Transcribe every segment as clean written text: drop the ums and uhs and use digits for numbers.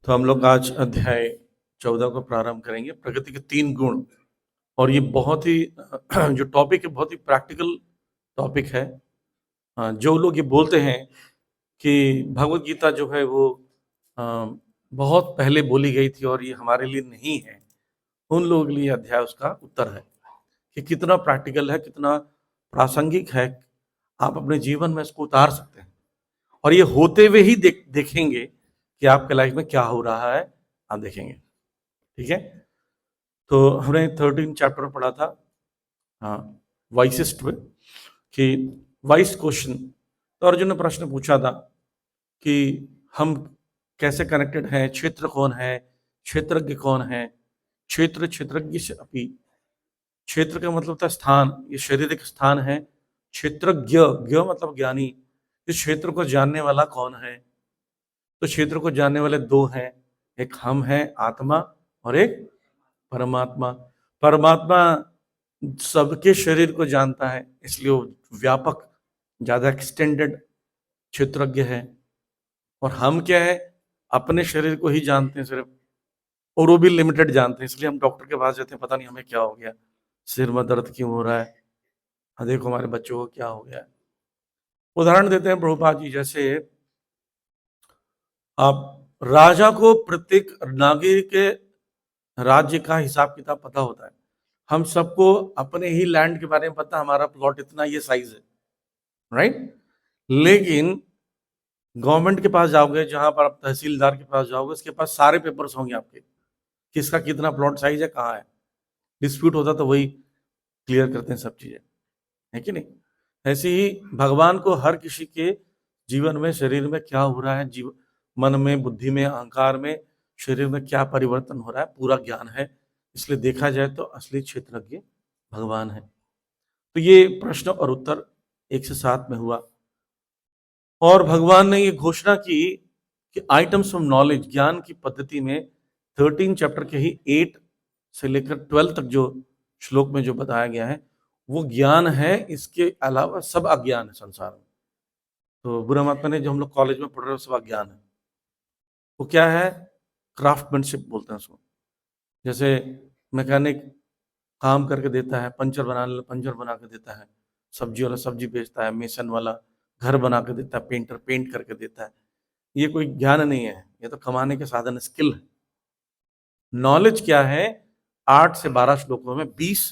तो हम लोग आज अध्याय 14 को प्रारंभ करेंगे, प्रकृति के 3 गुण। और ये बहुत ही जो टॉपिक है बहुत ही प्रैक्टिकल टॉपिक है। जो लोग ये बोलते हैं कि भगवत गीता जो है वो अ, बहुत पहले बोली गई थी और ये हमारे लिए नहीं है, उन लोगों के लिए अध्याय उसका उत्तर है कि कितना प्रैक्टिकल है, कितना प्रासंगिक है। आप अपने जीवन में इसको उतार सकते हैं और ये होते हुए ही देखेंगे कि आपके लाइफ में क्या हो रहा है, आप देखेंगे। ठीक है, तो हमने 13 चैप्टर पढ़ा था, हाँ, वाइसेस्ट में, कि वाइस क्वेश्चन। तो अर्जुन ने प्रश्न पूछा था कि हम कैसे कनेक्टेड हैं, क्षेत्र कौन है, क्षेत्रज्ञ कौन है। क्षेत्रज्ञ से अपनी, क्षेत्र का मतलब होता है स्थान, ये शारीरिक स्थान है। क्षेत्रज्ञ, ज्ञ मतलब ज्ञानी, इस क्षेत्र को जानने वाला कौन है। तो क्षेत्र को जानने वाले 2 हैं, एक हम हैं आत्मा और एक परमात्मा। परमात्मा सबके शरीर को जानता है, इसलिए वो व्यापक, ज्यादा एक्सटेंडेड क्षेत्रज्ञ है। और हम क्या है, अपने शरीर को ही जानते हैं सिर्फ, और वो भी लिमिटेड जानते हैं। इसलिए हम डॉक्टर के पास जाते हैं, पता नहीं हमें क्या हो गया, सिर में दर्द क्यों हो रहा है, देखो हमारे बच्चों को क्या हो गया है। उदाहरण देते हैं प्रभुपाद जी, जैसे आप राजा को प्रत्येक नागरिक के राज्य का हिसाब किताब पता होता है। हम सबको अपने ही लैंड के बारे में पता, हमारा प्लॉट इतना ये साइज है, राइट। लेकिन गवर्नमेंट के पास जाओगे, जहां पर आप तहसीलदार के पास जाओगे, उसके पास सारे पेपर्स होंगे आपके, किसका कितना प्लॉट साइज है, कहाँ है। डिस्प्यूट होता तो वही क्लियर करते हैं सब चीजें, है कि नहीं। ऐसे ही भगवान को हर किसी के जीवन में, शरीर में क्या हो रहा है, जीवन, मन में, बुद्धि में, अहंकार में, शरीर में क्या परिवर्तन हो रहा है, पूरा ज्ञान है। इसलिए देखा जाए तो असली क्षेत्रज्ञ भगवान है। तो ये प्रश्न और उत्तर 1 से 7 में हुआ। और भगवान ने ये घोषणा की कि आइटम्स ऑफ नॉलेज, ज्ञान की पद्धति में 13 चैप्टर के ही 8 से लेकर 12 तक जो श्लोक में जो बताया गया है वो ज्ञान है। इसके अलावा सब अज्ञान है संसार में। तो बुरा मत मानिए, जो हम लोग कॉलेज में पढ़ रहे हो सब अज्ञान है। वो क्या है, क्राफ्टमैनशिप बोलते हैं उसको। जैसे मैकेनिक काम करके देता है, पंचर बना के देता है, सब्जी वाला सब्जी बेचता है, मेसन वाला घर बना के देता है, पेंटर पेंट करके देता है। ये कोई ज्ञान नहीं है, ये तो कमाने के साधन, स्किल है। नॉलेज क्या है, 8 से 12 श्लोकों में 20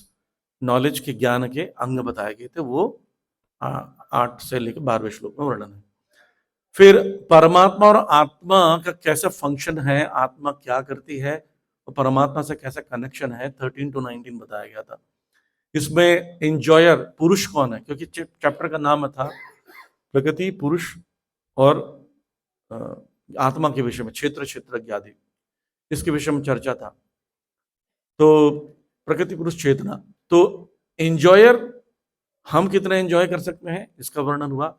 नॉलेज के, ज्ञान के अंग बताए गए थे। वो 8 से लेकर 12वें श्लोक में वर्णन है। फिर परमात्मा और आत्मा का कैसा फंक्शन है, आत्मा क्या करती है और परमात्मा से कैसा कनेक्शन है, 13 to 19 बताया गया था। इसमें एंजॉयर पुरुष कौन है, क्योंकि चैप्टर का नाम था प्रकृति, पुरुष और आत्मा के विषय में, क्षेत्र आदि, इसके विषय में चर्चा था। तो प्रकृति, पुरुष, चेतना। तो एंजॉयर, हम कितना एंजॉय कर सकते हैं, इसका वर्णन हुआ।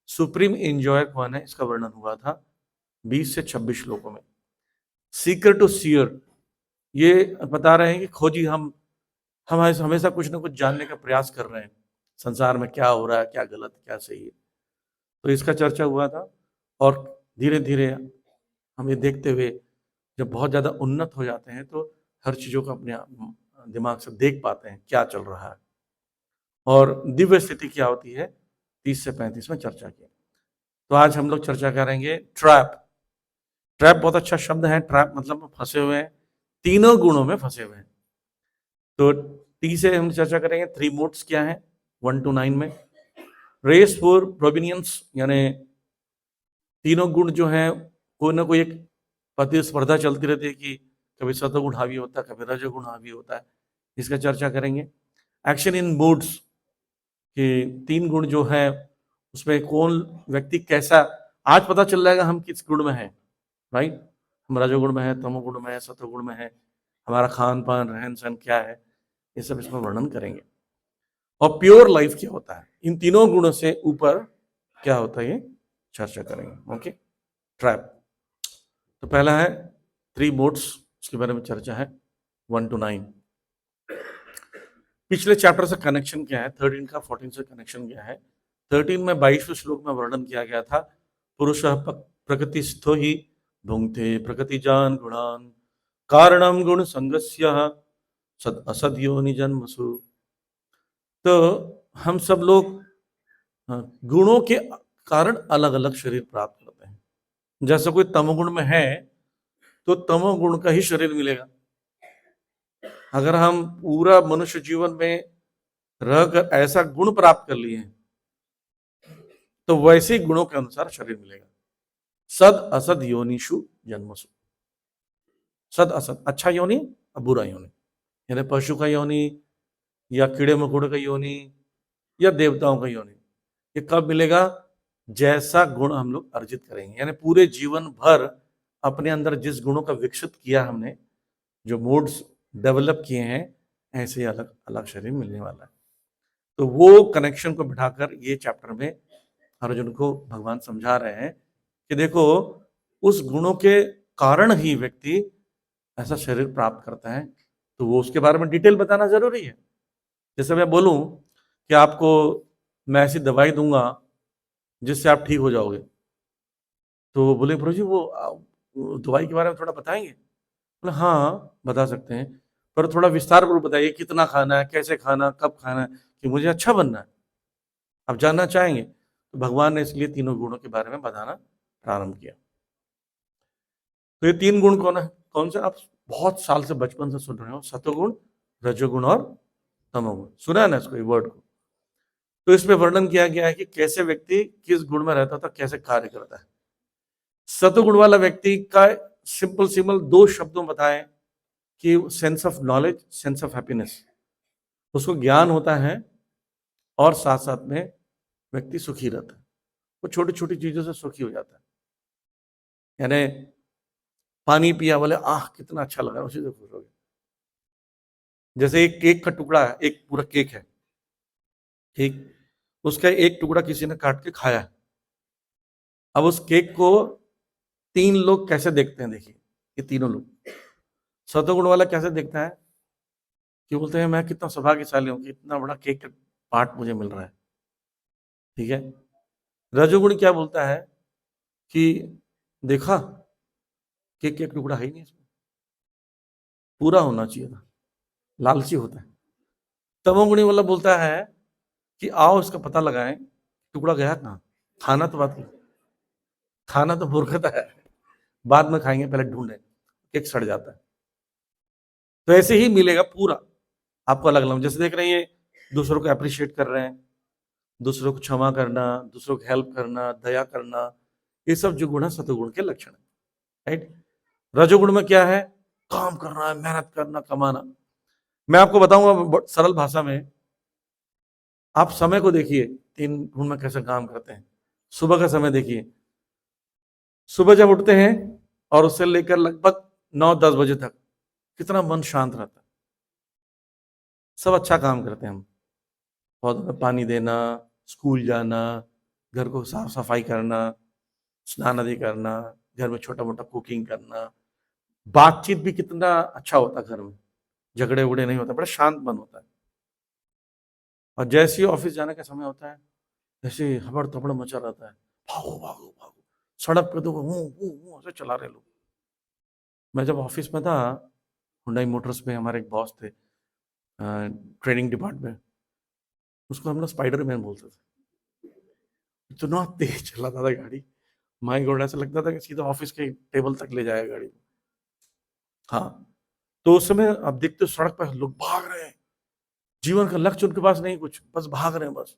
सुप्रीम एंजॉयर कौन है, इसका वर्णन हुआ था 20 से 26 श्लोकों में। सीकर टू सीयर, ये बता रहे हैं कि खोजी, हम हमेशा कुछ ना कुछ जानने का प्रयास कर रहे हैं, संसार में क्या हो रहा है, क्या गलत क्या सही है। तो इसका चर्चा हुआ था। और धीरे धीरे हम ये देखते हुए जब बहुत ज्यादा उन्नत हो जाते हैं तो हर चीजों को अपने दिमाग से देख पाते हैं क्या चल रहा है। और दिव्य स्थिति क्या होती है, 30 से 35 में चर्चा की। तो आज हम लोग चर्चा करेंगे ट्रैप। ट्रैप बहुत अच्छा शब्द है, ट्रैप मतलब फंसे हुए हैं, तीनों गुणों में फंसे हुए हैं। तो टी से हम चर्चा करेंगे 3 मोड्स क्या है, 1 to 9 में। रेस फॉर प्रोविनियंस, यानी तीनों गुण जो है, कोई ना कोई एक प्रतिस्पर्धा चलती रहती है कि कभी सतगुण हावी होता है, कभी रजोगुण हावी होता है, इसका चर्चा करेंगे। एक्शन इन मूड्स, कि 3 गुण जो है उसमें कौन व्यक्ति कैसा, आज पता चल जाएगा हम किस गुण में है, राइट। हम रजोगुण में है, तमोगुण में है, सतोगुण में है, हमारा खान पान रहन सहन क्या है, ये सब इसमें वर्णन करेंगे। और प्योर लाइफ क्या होता है, इन तीनों गुणों से ऊपर क्या होता है, ये चर्चा करेंगे। Okay, trap. तो पहला है 3 मोड्स, उसके बारे में चर्चा है 1 to 9। पिछले चैप्टर से कनेक्शन क्या है, 13 का 14 से कनेक्शन क्या है। 13 में 22वें श्लोक में वर्णन किया गया था, पुरुष प्रकृतिस्थो ही भुंक्ते प्रकृतिजान गुणान कारणम गुण संगस्य सद असद योनि जन्मसु। तो हम सब लोग गुणों के कारण अलग अलग शरीर प्राप्त करते हैं। जैसे कोई तमोगुण में है तो तमोगुण का ही शरीर मिलेगा। अगर हम पूरा मनुष्य जीवन में रहकर ऐसा गुण प्राप्त कर लिए हैं तो वैसे ही गुणों के अनुसार शरीर मिलेगा। सद असद योनिषु जन्मसु। सद असद, अच्छा योनि और बुरा योनि, यानी पशु का योनि या कीड़े मकोड़े का योनि या देवताओं का योनि। ये कब मिलेगा? जैसा गुण हम लोग अर्जित करेंगे, यानी पूरे जीवन भर अपने अंदर जिस गुणों का विकसित किया हमने, जो मोड्स डेवलप किए हैं, ऐसे अलग अलग शरीर मिलने वाला है। तो वो कनेक्शन को बिठाकर ये चैप्टर में अर्जुन को भगवान समझा रहे हैं कि देखो, उस गुणों के कारण ही व्यक्ति ऐसा शरीर प्राप्त करता है। तो वो उसके बारे में डिटेल बताना जरूरी है। जैसे मैं बोलूं कि आपको मैं ऐसी दवाई दूंगा जिससे आप ठीक हो जाओगे, तो बोले प्रभु जी वो दवाई के बारे में थोड़ा बताएंगे? बोले हाँ बता सकते हैं, पर थोड़ा विस्तार पूर्वक बताइए, कितना खाना है, कैसे खाना, कब खाना है, कि मुझे अच्छा बनना है। आप जानना चाहेंगे? तो भगवान ने इसलिए तीनों गुणों के बारे में बताना प्रारंभ किया। तो ये तीन गुण कौन है, कौन से? आप बहुत साल से बचपन से सुन रहे हो, सतोगुण, रजोगुण और तमोगुण। सुना है ना इसको, वर्ड को? तो इसमें वर्णन किया गया है कि कैसे व्यक्ति किस गुण में रहता था, कैसे कार्य करता है। सतोगुण वाला व्यक्ति का सिंपल सिंपल दो शब्दों में बताएं कि sense of knowledge, sense of happiness, उसको ज्ञान होता है और साथ साथ में व्यक्ति सुखी रहता है। वो छोटी छोटी चीजों से सुखी हो जाता है। यानी पानी पिया, बोले आह कितना अच्छा लगा, उसी से खुश हो गए। जैसे एक केक का टुकड़ा है, एक पूरा केक है, ठीक, उसका एक टुकड़ा किसी ने काट के खाया। अब उस केक को तीन लोग कैसे देखते हैं? देखिए, ये तीनों लोग। सतोगुण वाला कैसे देखता है कि बोलते हैं मैं कितना सौभाग्यशाली हूं कि इतना बड़ा केक का पार्ट मुझे मिल रहा है, ठीक है। रजोगुण क्या बोलता है कि देखा, केक का एक टुकड़ा है ही नहीं, इसमें पूरा होना चाहिए था, लालची होता है। तमोगुणी वाला बोलता है कि आओ इसका पता लगाएं, टुकड़ा गया कहाँ, खाना तो बात की, खाना तो मूर्खता है, बाद में खाएंगे, पहले ढूंढें, केक सड़ जाता है। तो ऐसे ही मिलेगा पूरा आपको अलग अलग। जैसे देख रहे हैं, दूसरों को अप्रिशिएट कर रहे हैं, दूसरों को क्षमा करना, दूसरों को हेल्प करना, दया करना, ये सब जो गुण है सतोगुण के लक्षण है, राइट। रजोगुण में क्या है? काम करना है, मेहनत करना, कमाना। मैं आपको बताऊंगा सरल भाषा में, आप समय को देखिए, तीन गुण में कैसे काम करते हैं। सुबह का समय देखिए, सुबह जब उठते हैं और उससे लेकर लगभग 9-10 बजे तक कितना मन शांत रहता है, सब अच्छा काम करते हैं हम। पौधों में पानी देना, स्कूल जाना, घर को साफ सफाई करना, स्नान आदि करना, घर में छोटा मोटा कुकिंग करना, बातचीत भी कितना अच्छा होता है घर में, झगड़े उगड़े नहीं होता, बड़ा शांत मन होता है। और जैसे ही ऑफिस जाने का समय होता है, जैसे हबड़ तबड़ मचा रहता है, भागो भागो भागो, सड़क पे तो ऐसे चला रहे लोग। मैं जब ऑफिस में था, हुंडई मोटर्स में हमारे एक बॉस थे, ट्रेनिंग डिपार्टमेंट, उसको हम लोग स्पाइडर मैन बोलते थे। इतना तेज चलाता था गाड़ी, माई गॉड, ऐसा लगता था कि सीधा ऑफिस के टेबल तक ले जाएगा गाड़ी। हाँ, तो उस समय आप देखते हो सड़क पर लोग भाग रहे हैं, जीवन का लक्ष्य उनके पास नहीं कुछ, बस भाग रहे हैं बस।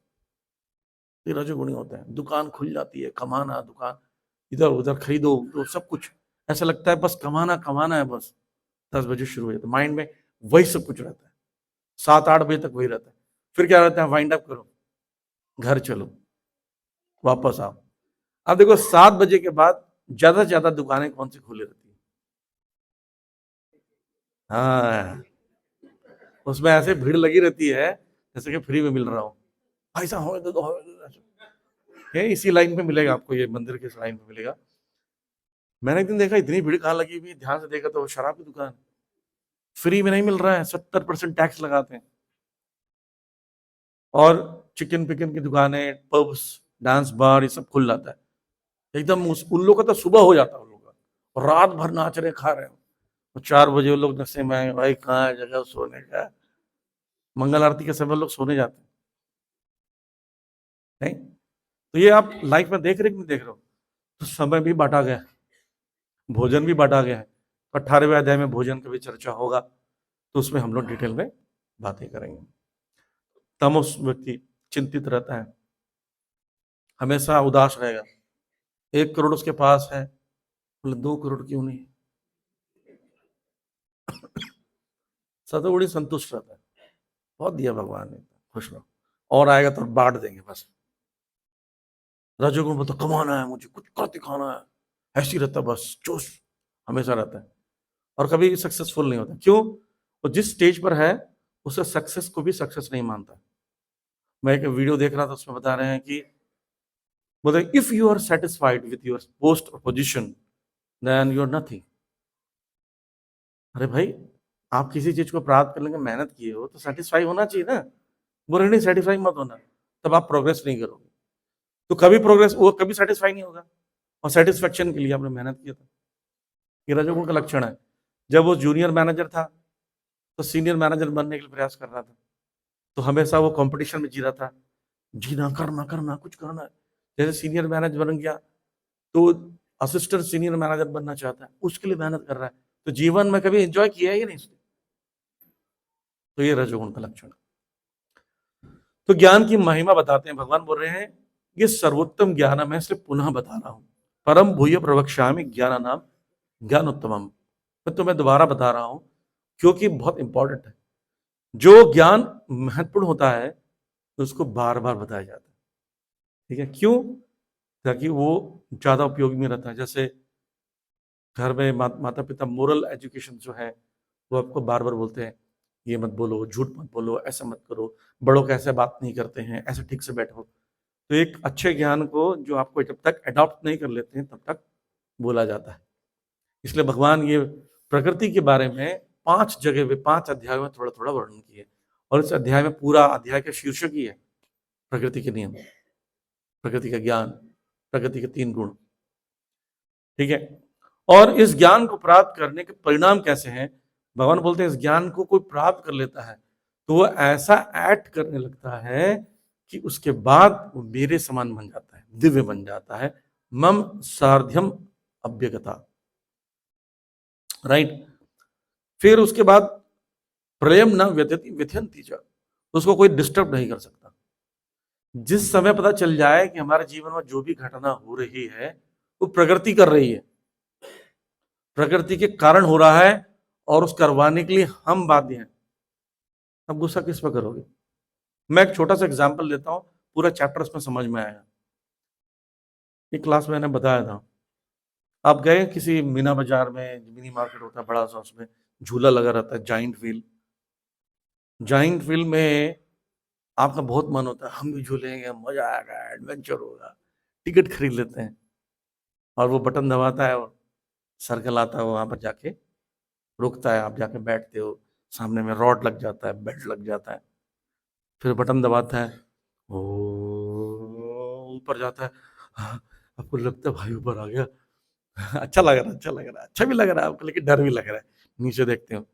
ये रजोगुणी होते हैं। दुकान खुल जाती है, कमाना, दुकान इधर उधर खरीदो, तो सब कुछ ऐसा लगता है बस कमाना कमाना है बस। 10 बजे शुरू हो जाता है, माइंड में वही सब कुछ रहता है, 7-8 बजे तक वही रहता है। फिर क्या रहता है? वाइंड अप करो, घर चलो, वापस आओ। अब देखो 7 बजे के बाद ज्यादा से ज्यादा दुकानें कौन सी खुली रहती है? हाँ, उसमें ऐसे भीड़ लगी रहती है जैसे कि फ्री में मिल रहा हो। भाई साहब हमें दे दो, हमें दे दो। ये इसी लाइन पे मिलेगा आपको, ये मंदिर के इस लाइन पे मिलेगा। मैंने एक दिन देखा, इतनी भीड़ कहाँ लगी हुई, ध्यान से देखा तो शराब की दुकान, फ्री में नहीं मिल रहा है, 70% टैक्स लगाते हैं। और चिकन पिकन की दुकानें, पब्स, डांस बार, ये सब खुल जाता है एकदम। उन लोगों का तो सुबह हो जाता है उन लोगों का, और रात भर नाच रहे खा रहे हो, तो 4 बजे वो लोग नशे में आए, भाई कहाँ है जगह सोने का, मंगल आरती के समय लोग सोने जाते हैं नहीं। तो ये आप लाइफ में देख रहे कि नहीं देख रहे हो, तो समय भी बांटा गया है, भोजन भी बांटा गया है। 18वें अध्याय में भोजन की भी चर्चा होगा, तो उसमें हम लोग डिटेल में बातें करेंगे। तमोस व्यक्ति चिंतित रहता है, हमेशा उदास रहेगा। 1 करोड़ उसके पास है, बोले 2 करोड़ क्यों नहीं, सतोगुणी संतुष्ट रहता है, बहुत दिया भगवान ने, खुश रहो, और आएगा तो बांट देंगे बस। रजोगुण बोलता कमाना है, मुझे कुछ कर दिखाना है, ऐसी रहता है, बस जोश हमेशा रहता है, और कभी सक्सेसफुल नहीं होता। क्यों? वो जिस स्टेज पर है उसे सक्सेस को भी सक्सेस नहीं मानता। मैं एक वीडियो देख रहा था, उसमें बता रहे हैं कि बोले if you are satisfied with your post और position then you are nothing. अरे भाई, आप किसी चीज को प्राप्त करने की मेहनत किए हो तो सेटिस्फाई होना चाहिए ना, बोले नहीं सेटिस्फाई मत होना, तब आप प्रोग्रेस नहीं करोगे। तो कभी प्रोग्रेस, वो कभी सेटिस्फाई नहीं होगा, और सेटिस्फेक्शन के लिए आपने मेहनत किया था। ये रजोगुण का लक्षण है। जब वो जूनियर मैनेजर था तो सीनियर मैनेजर बनने के लिए प्रयास कर रहा था, तो हमेशा वो कंपटीशन में जी रहा था, जीना, करना करना कुछ करना है। जैसे सीनियर मैनेजर बन गया तो असिस्टेंट सीनियर मैनेजर बनना चाहता है, उसके लिए मेहनत कर रहा है, तो जीवन में कभी एंजॉय किया है या नहीं उसने? तो ये रजोगुण का लक्षण है। तो ज्ञान की महिमा बताते हैं, भगवान बोल रहे हैं ये सर्वोत्तम ज्ञान है, मैं इसलिए पुनः बता रहा हूं। परम भूय प्रवक्ष्यामि ज्ञान नाम ज्ञान उत्तमम। मैं तुम्हें दोबारा बता रहा हूं क्योंकि बहुत इंपॉर्टेंट है। जो ज्ञान महत्वपूर्ण होता है तो उसको बार बार बताया जाता है, ठीक है? क्यों? ताकि वो ज्यादा उपयोगी में रहता है। जैसे घर में माता पिता मोरल एजुकेशन जो है वो आपको बार बार बोलते हैं, ये मत बोलो, झूठ मत बोलो, ऐसा मत करो, बड़ों कैसे बात नहीं करते हैं, ऐसे ठीक से बैठो। तो एक अच्छे ज्ञान को जो आपको जब तक अडॉप्ट नहीं कर लेते हैं तब तक बोला जाता है। इसलिए भगवान ये प्रकृति के बारे में 5 जगह पे 5 अध्यायों में थोड़ा थोड़ा वर्णन किए, और इस अध्याय में पूरा अध्याय का शीर्षक ही है प्रकृति के नियम, प्रकृति का ज्ञान, प्रकृति के 3 गुण, ठीक है? और इस ज्ञान को प्राप्त करने के परिणाम कैसे हैं? भगवान बोलते हैं इस ज्ञान को कोई प्राप्त कर लेता है तो वो ऐसा एक्ट करने लगता है कि उसके बाद वो मेरे समान बन जाता है, दिव्य बन जाता है। मम सार्ध्यम अभ्यगता, राइट? फिर उसके बाद प्रलयम न व्यथयंती च, उसको कोई डिस्टर्ब नहीं कर सकता। जिस समय पता चल जाए कि हमारे जीवन में जो भी घटना हो रही है वो प्रकृति कर रही है, प्रकृति के कारण हो रहा है, और उस करवाने के लिए हम बाध्य हैं, अब गुस्सा किस पर करोगे? मैं एक छोटा सा एग्जांपल लेता हूं, पूरा चैप्टर इसमें समझ में आएगा। एक क्लास में मैंने बताया था, आप गए किसी मीना बाजार में, मिनी मार्केट होता है बड़ा सा, उसमें झूला लगा रहता है, जाइंट व्हील। जाइंट व्हील में आपका बहुत मन होता है हम भी झूलेंगे, मजा आएगा, एडवेंचर होगा, टिकट खरीद लेते हैं, और वो बटन दबाता है और सर्कल आता है, वहां पर जाके रुकता है, आप जाके बैठते हो, सामने में रॉड लग जाता है, बेल्ट लग जाता है, फिर बटन दबाता है, ओ ऊपर जाता है, हाँ, आपको लगता है भाई ऊपर आ गया, अच्छा लग रहा है, अच्छा लग रहा है, अच्छा भी लग रहा है आपको, लेकिन डर भी लग रहा है। नीचे देखते हो,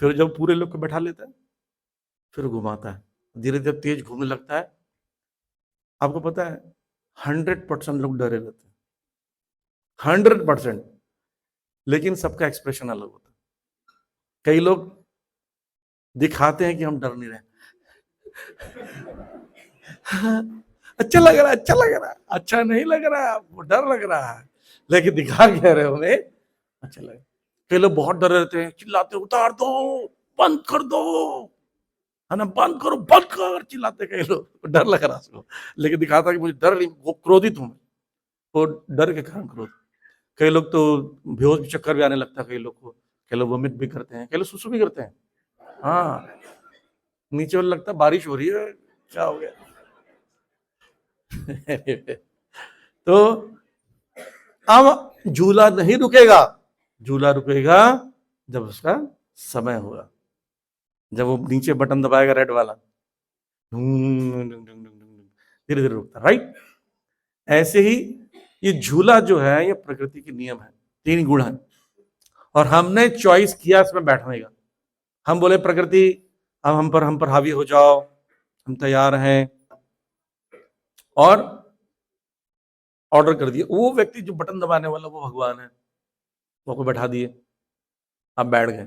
फिर जब पूरे लोग को बैठा लेता है, फिर घुमाता है, धीरे धीरे तेज घूमने लगता है। आपको पता है 100% लोग डरे रहते हैं, 100%, लेकिन सबका एक्सप्रेशन अलग होता है। कई लोग दिखाते हैं कि हम डर नहीं रहे, अच्छा लग रहा है, अच्छा लग रहा है, अच्छा नहीं लग रहा है आपको, डर लग रहा है, लेकिन दिखा कह रहे होंगे अच्छा लगे। कई लोग बहुत डर रहते हैं, चिल्लाते उतार दो, बंद कर दो, है ना, बंद करो, बंद कर, चिल्लाते कई लोग, डर लग रहा है उसको, लेकिन दिखाता कि मुझे डर नहीं, वो क्रोधित हूं, वो डर के कारण क्रोध। कई लोग तो बेहोश चक्कर भी आने लगता है कई लोग को, कई लोग वोमिट भी करते हैं, कई लोग सुसु भी करते हैं। हाँ, नीचे वाला लगता है बारिश हो रही है, क्या हो गया? तो अब झूला नहीं रुकेगा, झूला रुकेगा जब उसका समय होगा, जब वो नीचे बटन दबाएगा रेड वाला, धीरे धीरे रुकता, राइट? ऐसे ही ये झूला जो है ये प्रकृति के नियम है, 3 गुण हैं, और हमने चॉइस किया इसमें बैठने का। हम बोले प्रकृति अब हम पर हावी हो जाओ, हम तैयार हैं, और ऑर्डर कर दिए। वो व्यक्ति जो बटन दबाने वाला वो भगवान है, वो को बैठा दिए, आप बैठ गए।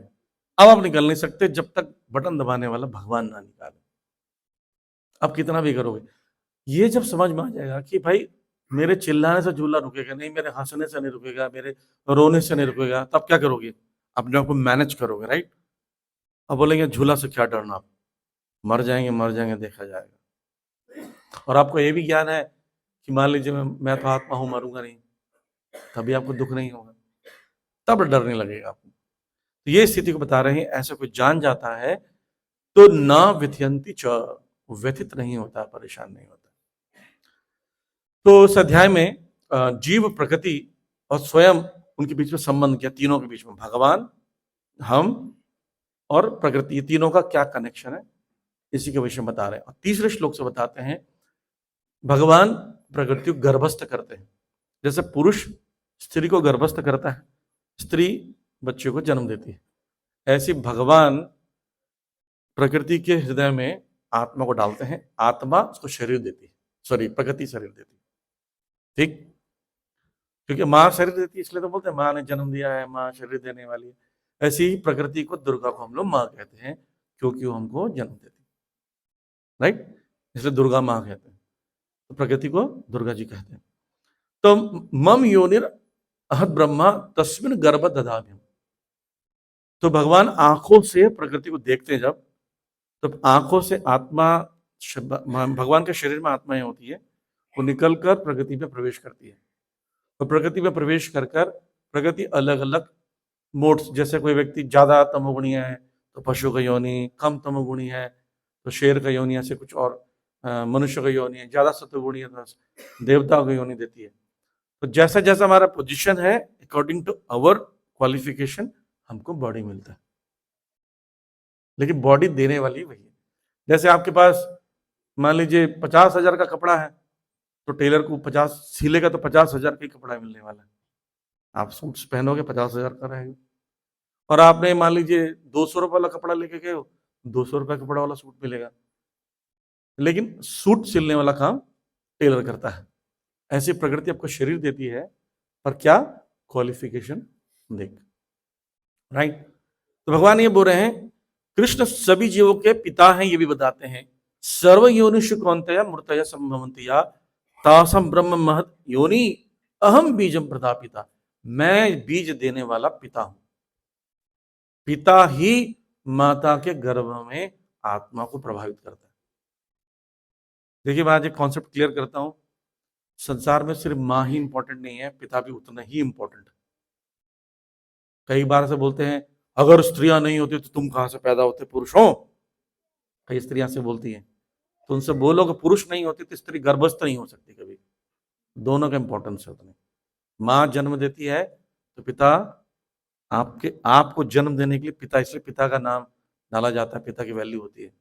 अब आप निकल नहीं सकते जब तक बटन दबाने वाला भगवान ना निकाले। अब कितना भी करोगे, ये जब समझ में आ जाएगा कि भाई मेरे चिल्लाने से झूला रुकेगा नहीं, मेरे हंसने से नहीं रुकेगा, मेरे रोने से नहीं रुकेगा, तब क्या करोगे? अपने आप को मैनेज करोगे, राइट? अब बोलेंगे झूला से क्या डरना, आप मर जाएंगे देखा जाएगा। और आपको ये भी ज्ञान है कि मान लीजिए मैं तो आत्मा हूं, मरूंगा नहीं, तभी आपको दुख नहीं होगा, तब डर नहीं लगेगा आपको। तो ये स्थिति को बता रहे हैं, ऐसा कोई जान जाता है तो ना व्यथयंती च, व्यथित नहीं होता, परेशान नहीं होता। तो इस अध्याय में जीव, प्रकृति और स्वयं, उनके बीच में संबंध किया, तीनों के बीच में, भगवान, हम और प्रकृति, ये तीनों का क्या कनेक्शन है, इसी के विषय में बता रहे हैं। और तीसरे श्लोक से बताते हैं भगवान प्रकृति को गर्भस्थ करते हैं। जैसे पुरुष स्त्री को गर्भस्थ करता है, स्त्री बच्चे को जन्म देती है, ऐसी भगवान प्रकृति के हृदय में आत्मा को डालते हैं, आत्मा उसको शरीर देती है, सॉरी प्रकृति शरीर देती है, ठीक? क्योंकि माँ शरीर देती है, इसलिए तो बोलते हैं माँ ने जन्म दिया है, माँ शरीर देने वाली है। ऐसी ही प्रकृति को, दुर्गा को हम लोग माँ कहते हैं, क्योंकि वो हमको जन्म देती है, राइट? इसलिए दुर्गा माँ कहते हैं, तो प्रकृति को दुर्गा जी कहते हैं। तो मम योनिर अहद ब्रह्मा तस्मिन गर्भ दधाम्यम। तो भगवान आंखों से प्रकृति को देखते हैं जब, तब आंखों से आत्मा, भगवान के शरीर में आत्माएं होती है, वो निकलकर प्रकृति में प्रवेश करती है। तो प्रकृति में प्रवेश कर प्रकृति अलग अलग मोड्स, जैसे कोई व्यक्ति ज्यादा तमोगुणी है तो पशु का योनि, कम तमोगुणी है तो शेर का योनि, ऐसे कुछ और मनुष्य का योनि है, ज्यादा सत्वगुणी है तो देवता का योनि देती है। तो जैसा जैसा हमारा पोजीशन है, अकॉर्डिंग टू आवर क्वालिफिकेशन, हमको बॉडी मिलता है, लेकिन बॉडी देने वाली वही है। जैसे आपके पास मान लीजिए 50,000 का कपड़ा है, तो टेलर को 50 सिलेगा तो 50,000 का ही कपड़ा मिलने वाला है। आप सूट पहनोगे 50,000 का रहेगा। और आपने मान लीजिए 200 रुपये वाला कपड़ा लेके गए हो, 200 रुपये कपड़ा वाला सूट मिलेगा, लेकिन सूट सिलने वाला काम टेलर करता है। ऐसी प्रकृति आपको शरीर देती है, पर क्या क्वालिफिकेशन देख, राइट? तो भगवान ये बोल रहे हैं कृष्ण सभी जीवों के पिता हैं, ये भी बताते हैं। सर्व योनिषु कौन्तेय मूर्तया संभवन्तिया तासम ब्रह्म महत योनि अहम बीजम प्रदापिता। मैं बीज देने वाला पिता हूं। पिता ही माता के गर्भ में आत्मा को प्रभावित करता है। देखिए मैं आज एक कॉन्सेप्ट क्लियर करता हूं, संसार में सिर्फ माँ ही इंपॉर्टेंट नहीं है, पिता भी उतना ही इंपॉर्टेंट है। कई बार से बोलते हैं अगर स्त्रियां नहीं होती तो तुम कहां से पैदा होते पुरुषों, कई स्त्रियां से बोलती हैं, तो उनसे बोलो कि पुरुष नहीं होती तो स्त्री गर्भस्थ नहीं हो सकती कभी। दोनों का इंपॉर्टेंस है उतने। माँ जन्म देती है तो पिता आपको जन्म देने के लिए पिता, इसलिए पिता का नाम डाला जाता है, पिता की वैल्यू होती है,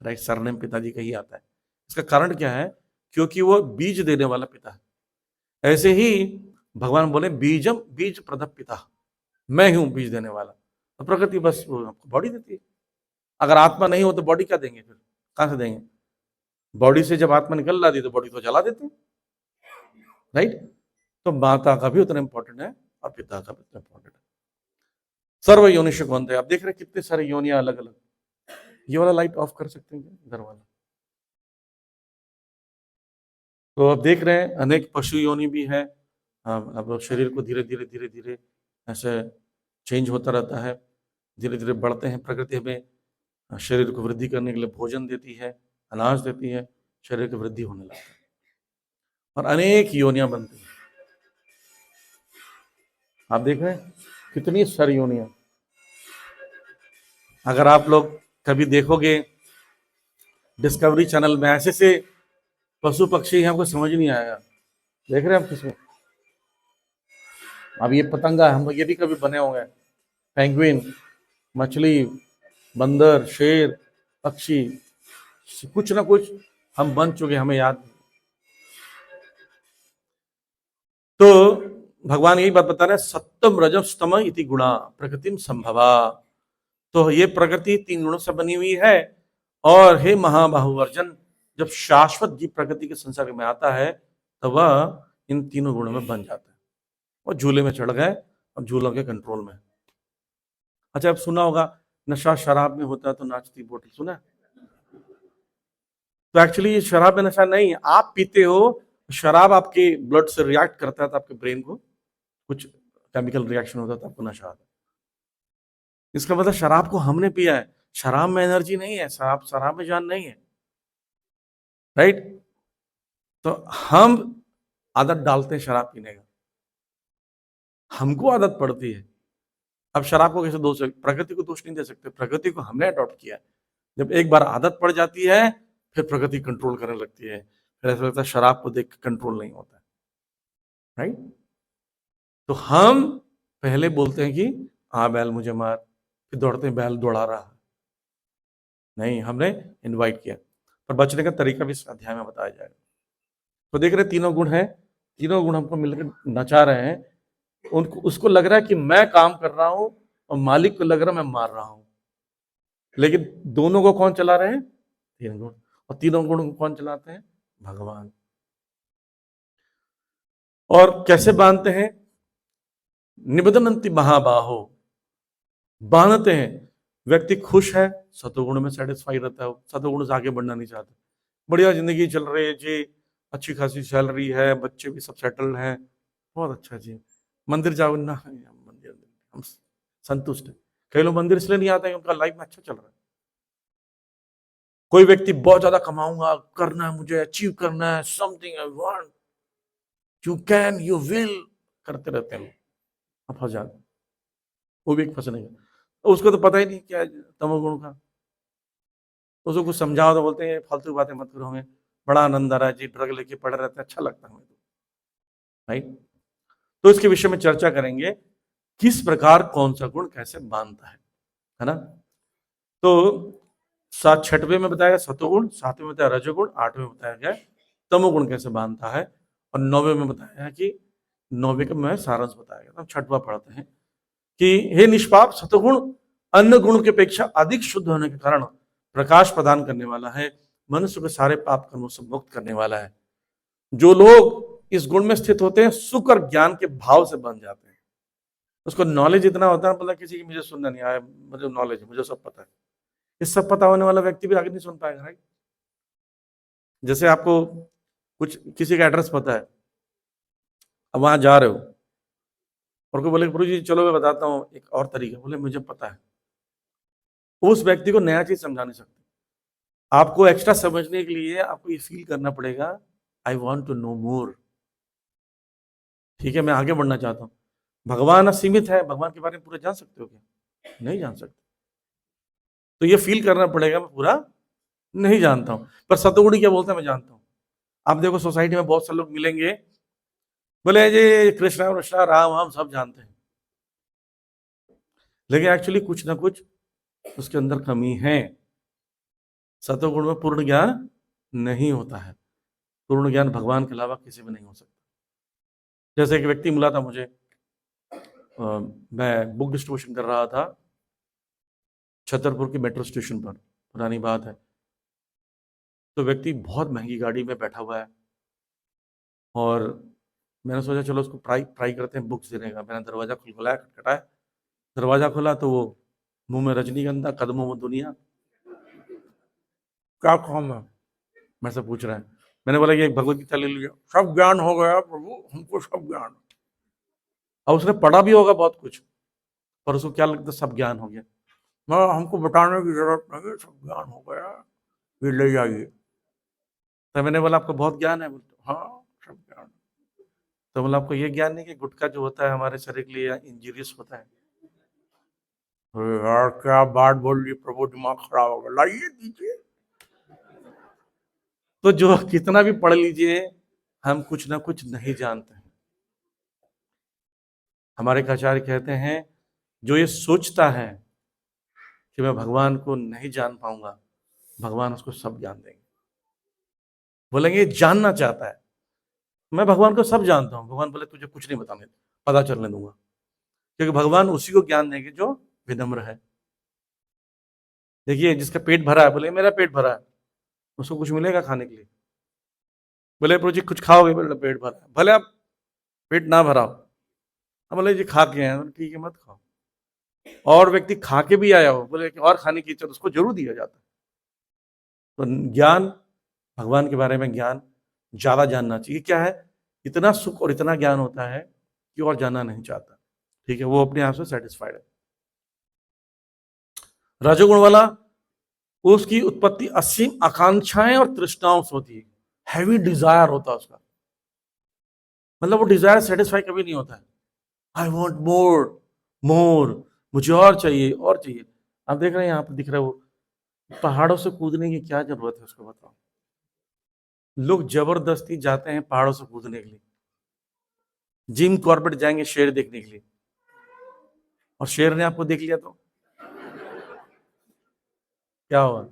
राइट? सरनेम पिताजी का ही आता है। इसका कारण क्या है? क्योंकि वो बीज देने वाला पिता है। ऐसे ही भगवान बोले बीजम बीज प्रदप पिता, मैं हूं बीज देने वाला। तो प्रकृति बस वो आपको बॉडी देती है। अगर आत्मा नहीं हो तो बॉडी क्या देंगे, फिर कहां से देंगे? बॉडी से जब आत्मा निकल रही तो बॉडी तो जला देते हैं, राइट? तो माता का भी उतना इंपॉर्टेंट है और पिता का भी उतना इंपॉर्टेंट है। सर्व योनिषु कौन्तेय। आप देख रहे हैं कितने सारे योनियां अलग अलग। ये वाला लाइट ऑफ कर सकते हैं इधर वाला? तो अब देख रहे हैं अनेक पशु योनि भी है। अब शरीर को धीरे धीरे धीरे धीरे ऐसे चेंज होता रहता है, धीरे धीरे बढ़ते हैं। प्रकृति हमें शरीर को वृद्धि करने के लिए भोजन देती है, अनाज देती है, शरीर की वृद्धि होने लगता है और अनेक योनियां बनती हैं। आप देख रहे हैं कितनी सारी योनियां। अगर आप लोग कभी देखोगे डिस्कवरी चैनल में, ऐसे से पशु पक्षी हमको समझ नहीं आएगा। देख रहे हैं आप किसमें? अब ये पतंगा, हम ये भी कभी बने होंगे, पेंगुइन, मछली, बंदर, शेर, पक्षी, कुछ ना कुछ हम बन चुके, हमें याद। तो भगवान यही बात बता रहे हैं, सत्यम रजम स्तम इति गुणा प्रकृतिम संभवा। तो ये प्रकृति 3 गुणों से बनी हुई है। और हे महाबाहु अर्जुन, जब शाश्वत जीव प्रकृति के संसर्ग में आता है तो वह इन 3 गुणों में बन जाता है। और झूले में चढ़ गए, अब झूलों के कंट्रोल में। अच्छा, अब सुना होगा नशा शराब में होता है तो नाचती बोतल, सुना है? तो एक्चुअली ये शराब में नशा नहीं है। आप पीते हो, शराब आपके ब्लड से रिएक्ट करता है तो आपके ब्रेन को कुछ केमिकल रिएक्शन होता है तो आपको नशा आता है। इसका मतलब शराब को हमने पिया है। शराब में एनर्जी नहीं है, शराब में जान नहीं है, राइट? तो हम आदत डालते हैं शराब पीने का, हमको आदत पड़ती है। अब शराब को कैसे दोष, प्रकृति को दोष नहीं दे सकते, प्रकृति को हमने अडॉप्ट किया है। जब एक बार आदत पड़ जाती है फिर प्रकृति कंट्रोल करने लगती है, फिर ऐसा लगता है शराब को देख कंट्रोल नहीं होता है, राइट? तो हम पहले बोलते हैं कि हाँ बैल मुझे मार, फिर दौड़ते हैं बैल दौड़ा रहा है। नहीं, हमने इनवाइट किया। पर बचने का तरीका भी इस अध्याय में बताया जाएगा। तो देख रहे 3 गुण हैं, 3 गुण हमको मिलकर नचा रहे हैं। उनको उसको लग रहा है कि मैं काम कर रहा हूं और मालिक को लग रहा है मैं मार रहा हूं। लेकिन दोनों को कौन चला रहे हैं? 3 गुण। और 3 गुण को कौन चलाते हैं? भगवान। और कैसे बांधते हैं? निबधनंति महाबाहो, बांधते हैं। व्यक्ति खुश है, सतोगुण में सेटिस्फाई रहता है, सतोगुण से आगे बढ़ना नहीं चाहता। बढ़िया जिंदगी चल रही है जी, अच्छी खासी सैलरी है, बच्चे भी सब सेटल हैं, बहुत अच्छा जी। मंदिर जाओ ना, मंदिर हम संतुष्ट है। कई लोग मंदिर इसलिए नहीं आते हैं, उनका लाइफ में अच्छा चल रहा है। कोई व्यक्ति बहुत ज्यादा कमाऊंगा, करना है मुझे, अचीव करना है, something I want, you can, you will, करते रहते हैं लोग, अब फंस जाते। वो भी एक फंसने का, उसको तो पता ही नहीं क्या तमोगुण का। उसको कुछ समझाओ तो बोलते हैं फालतू बातें मत करो, हमें बड़ा आनंद आ रहा है जी, ड्रग लेके पड़े रहते हैं, अच्छा लगता है हमें तो, राइट? तो इसके विषय में चर्चा करेंगे, किस प्रकार कौन सा गुण कैसे बांधता है ना? तो 6वें में बताया सतोगुण, 7वें में बताया रजोगुण, 8वें में बताया गया तमोगुण कैसे बांधता है, और 9वें में बताया है कि 9वें का मैं सारांश बताया गया। 6वां पढ़ते हैं कि हे निष्पाप, सतोगुण अन्य गुण की अपेक्षा अधिक शुद्ध होने के कारण प्रकाश प्रदान करने वाला है, मनुष्य को सारे पाप कर्मों से मुक्त करने वाला है। जो लोग इस गुण में स्थित होते हैं, सुख और ज्ञान के भाव से बन जाते हैं। उसको नॉलेज इतना होता है, मतलब किसी की मुझे सुनना नहीं आया, मुझे नॉलेज है, मुझे सब पता है। इस सब पता होने वाला व्यक्ति भी आगे नहीं सुन पाएगा, राइट? जैसे आपको कुछ किसी का एड्रेस पता है, अब वहां जा रहे हो और कोई बोले प्रभु जी चलो मैं बताता हूँ एक और तरीका, बोले मुझे पता है, उस व्यक्ति को नया चीज समझा नहीं सकते। आपको एक्स्ट्रा समझने के लिए आपको ये फील करना पड़ेगा, आई वॉन्ट टू नो मोर, ठीक है, मैं आगे बढ़ना चाहता हूँ। भगवान असीमित है, भगवान के बारे में पूरा जान सकते हो क्या? नहीं जान सकते। तो ये फील करना पड़ेगा मैं पूरा नहीं जानता हूं। पर सतगुण क्या बोलते हैं, मैं जानता हूं। आप देखो सोसाइटी में बहुत से लोग मिलेंगे, बोले जी कृष्णा कृष्णा राम हम सब जानते हैं, लेकिन एक्चुअली कुछ ना कुछ उसके अंदर कमी है। सतगुण में पूर्ण ज्ञान नहीं होता है। पूर्ण ज्ञान भगवान के अलावा किसी में नहीं हो सकता। जैसे एक व्यक्ति मिला था मुझे, मैं बुक डिस्ट्रीब्यूशन कर रहा था छतरपुर की मेट्रो स्टेशन पर, पुरानी बात है। तो व्यक्ति बहुत महंगी गाड़ी में बैठा हुआ है और मैंने सोचा चलो उसको ट्राई करते हैं बुक्स देने का। मैंने दरवाजा खुलखुलाया, खटखटाया, दरवाजा खुला तो वो मुंह में रजनीगंधा, कदमों में दुनिया, क्या काम है मैं से पूछ रहा है। मैंने बोला ये भगवत गीता ले लिया, सब ज्ञान हो गया प्रभु, हमको सब ज्ञान। और उसने पढ़ा भी होगा बहुत कुछ, पर उसको क्या लगता सब ज्ञान हो गया। मैं हमको बताने की जरूरत नहीं, सब ज्ञान हो गया, ये ले जाइए। तो मैंने बोला आपको बहुत ज्ञान है? बोलते हाँ सब ज्ञान। तो बोला आपको ये ज्ञान नहीं कि गुटखा जो होता है हमारे शरीर के लिए इंजीरियस होता है? यार क्या बात बोल रही प्रभु, दिमाग खराब हो गया, लाइए दीजिए। तो जो कितना भी पढ़ लीजिए, हम कुछ ना कुछ नहीं जानते हैं। हमारे आचार्य कहते हैं जो ये सोचता है कि मैं भगवान को नहीं जान पाऊंगा, भगवान उसको सब ज्ञान देंगे। बोलेंगे जानना चाहता है, मैं भगवान को सब जानता हूं। भगवान बोले तुझे कुछ नहीं बताने, पता चलने दूंगा, क्योंकि भगवान उसी को ज्ञान देंगे जो विनम्र है। देखिए, जिसका पेट भरा है, बोले मेरा पेट भरा है, उसको कुछ मिलेगा खाने के लिए? बोले प्रभु जी कुछ खाओगे? बोले पेट भरा है। भले आप पेट ना भरा हो, हम बोले जी खा के हैं, ठीक है मत खाओ। और व्यक्ति खा के भी आया हो, बोले कि और खाने की इच्छा, तो उसको जरूर दिया जाता है। तो ज्ञान, भगवान के बारे में ज्ञान ज्यादा जानना चाहिए। क्या है, इतना सुख और इतना ज्ञान होता है कि और जानना नहीं चाहता, ठीक है, वो अपने आप से सेटिस्फाइड है। रजोगुण वाला, उसकी उत्पत्ति असीम आकांक्षाएं और तृष्णाओं से होती है, हैवी डिजायर होता है उसका, मतलब वो डिजायर सेटिस्फाई कभी नहीं होता है। आई वॉन्ट मोर, मोर, मुझे और चाहिए और चाहिए। आप देख रहे हैं यहाँ पर दिख रहा है वो, पहाड़ों से कूदने की क्या जरूरत है उसको बताओ। लोग जबरदस्ती जाते हैं पहाड़ों से कूदने के लिए, जिम कॉर्बेट जाएंगे शेर देखने के लिए, और शेर ने आपको देख लिया तो क्या हुआ?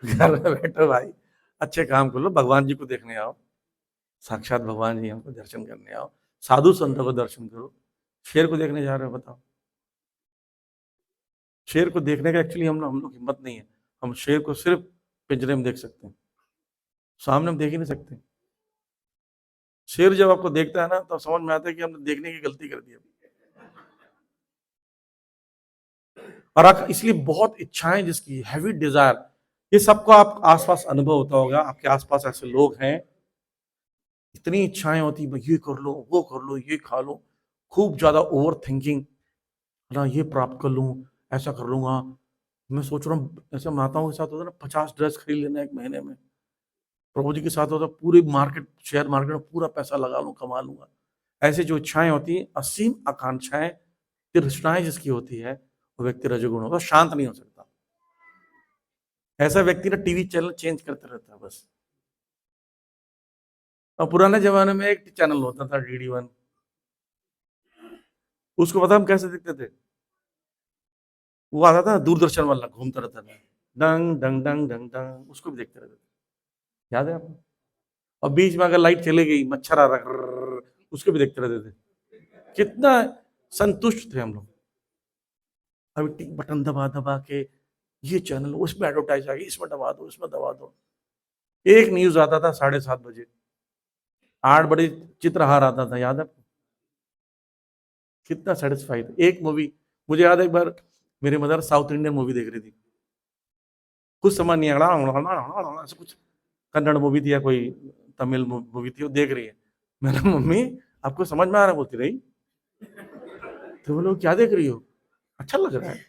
घर में बैठो भाई, अच्छे काम कर लो, भगवान जी को देखने आओ, साक्षात भगवान जी हमको दर्शन करने आओ, साधु संतों को दर्शन करो। शेर को देखने जा रहे हो बताओ? शेर को देखने का एक्चुअली हम लोग हिम्मत नहीं है। हम शेर को सिर्फ पिंजरे में देख सकते हैं, सामने हम देख ही नहीं सकते। शेर जब आपको देखता है ना, तो समझ में आता है कि हमने देखने की गलती कर दी है। और इसलिए बहुत इच्छाएं जिसकी, हैवी डिजायर, ये सबको आप आसपास अनुभव होता होगा, आपके आसपास ऐसे लोग हैं, इतनी इच्छाएं होती, मैं ये कर लो, वो कर लो, ये खा लो, खूब ज्यादा ओवर थिंकिंग ना, ये प्राप्त कर लूं, ऐसा कर लूंगा। मैं सोच रहा हूँ ऐसे माताओं के साथ होता है ना, 50 ड्रेस खरीद लेना एक महीने में। प्रभु जी के साथ होता है पूरी मार्केट, शेयर मार्केट में पूरा पैसा लगा लूं, कमा लूंगा। ऐसी जो इच्छाएं होती हैं, असीम आकांक्षाएं, तृष्णाएं जिसकी होती है, वो व्यक्ति रजोगुण होगा, शांत नहीं हो सकता। ऐसा व्यक्ति ना टीवी चैनल चेंज करते रहता है बस। और पुराने जमाने में एक चैनल होता था DD1, उसको पता हम कैसे देखते थे? वो आता था दूरदर्शन वाला, घूमता रहता था, डंग डंग डंग डंग डंग, उसको भी देखते रहते थे, याद है आपको? और बीच में अगर लाइट चले गई, मच्छर आ रहा, उसको भी देखते रहते थे। कितना संतुष्ट थे हम लोग। अभी टिक बटन दबा दबा के, ये चैनल, उसमें एडवर्टाइज आ गई, इसमें दबा दो, इसमें दबा दो। एक न्यूज आता था 7:30 बजे, 8 बजे चित्रहार आता था, याद है? कितना सेटिस्फाइड। एक मूवी, मुझे याद है एक बार मेरी मदर साउथ इंडियन मूवी देख रही थी, कुछ समझ नहीं आया, ऐसा कुछ कन्नड़ मूवी थी या कोई तमिल मूवी थी, वो देख रही है। मैंने, मम्मी आपको समझ में आ रहा है? बोलती रही। तो वो लोग क्या देख रही हो? अच्छा लग रहा है।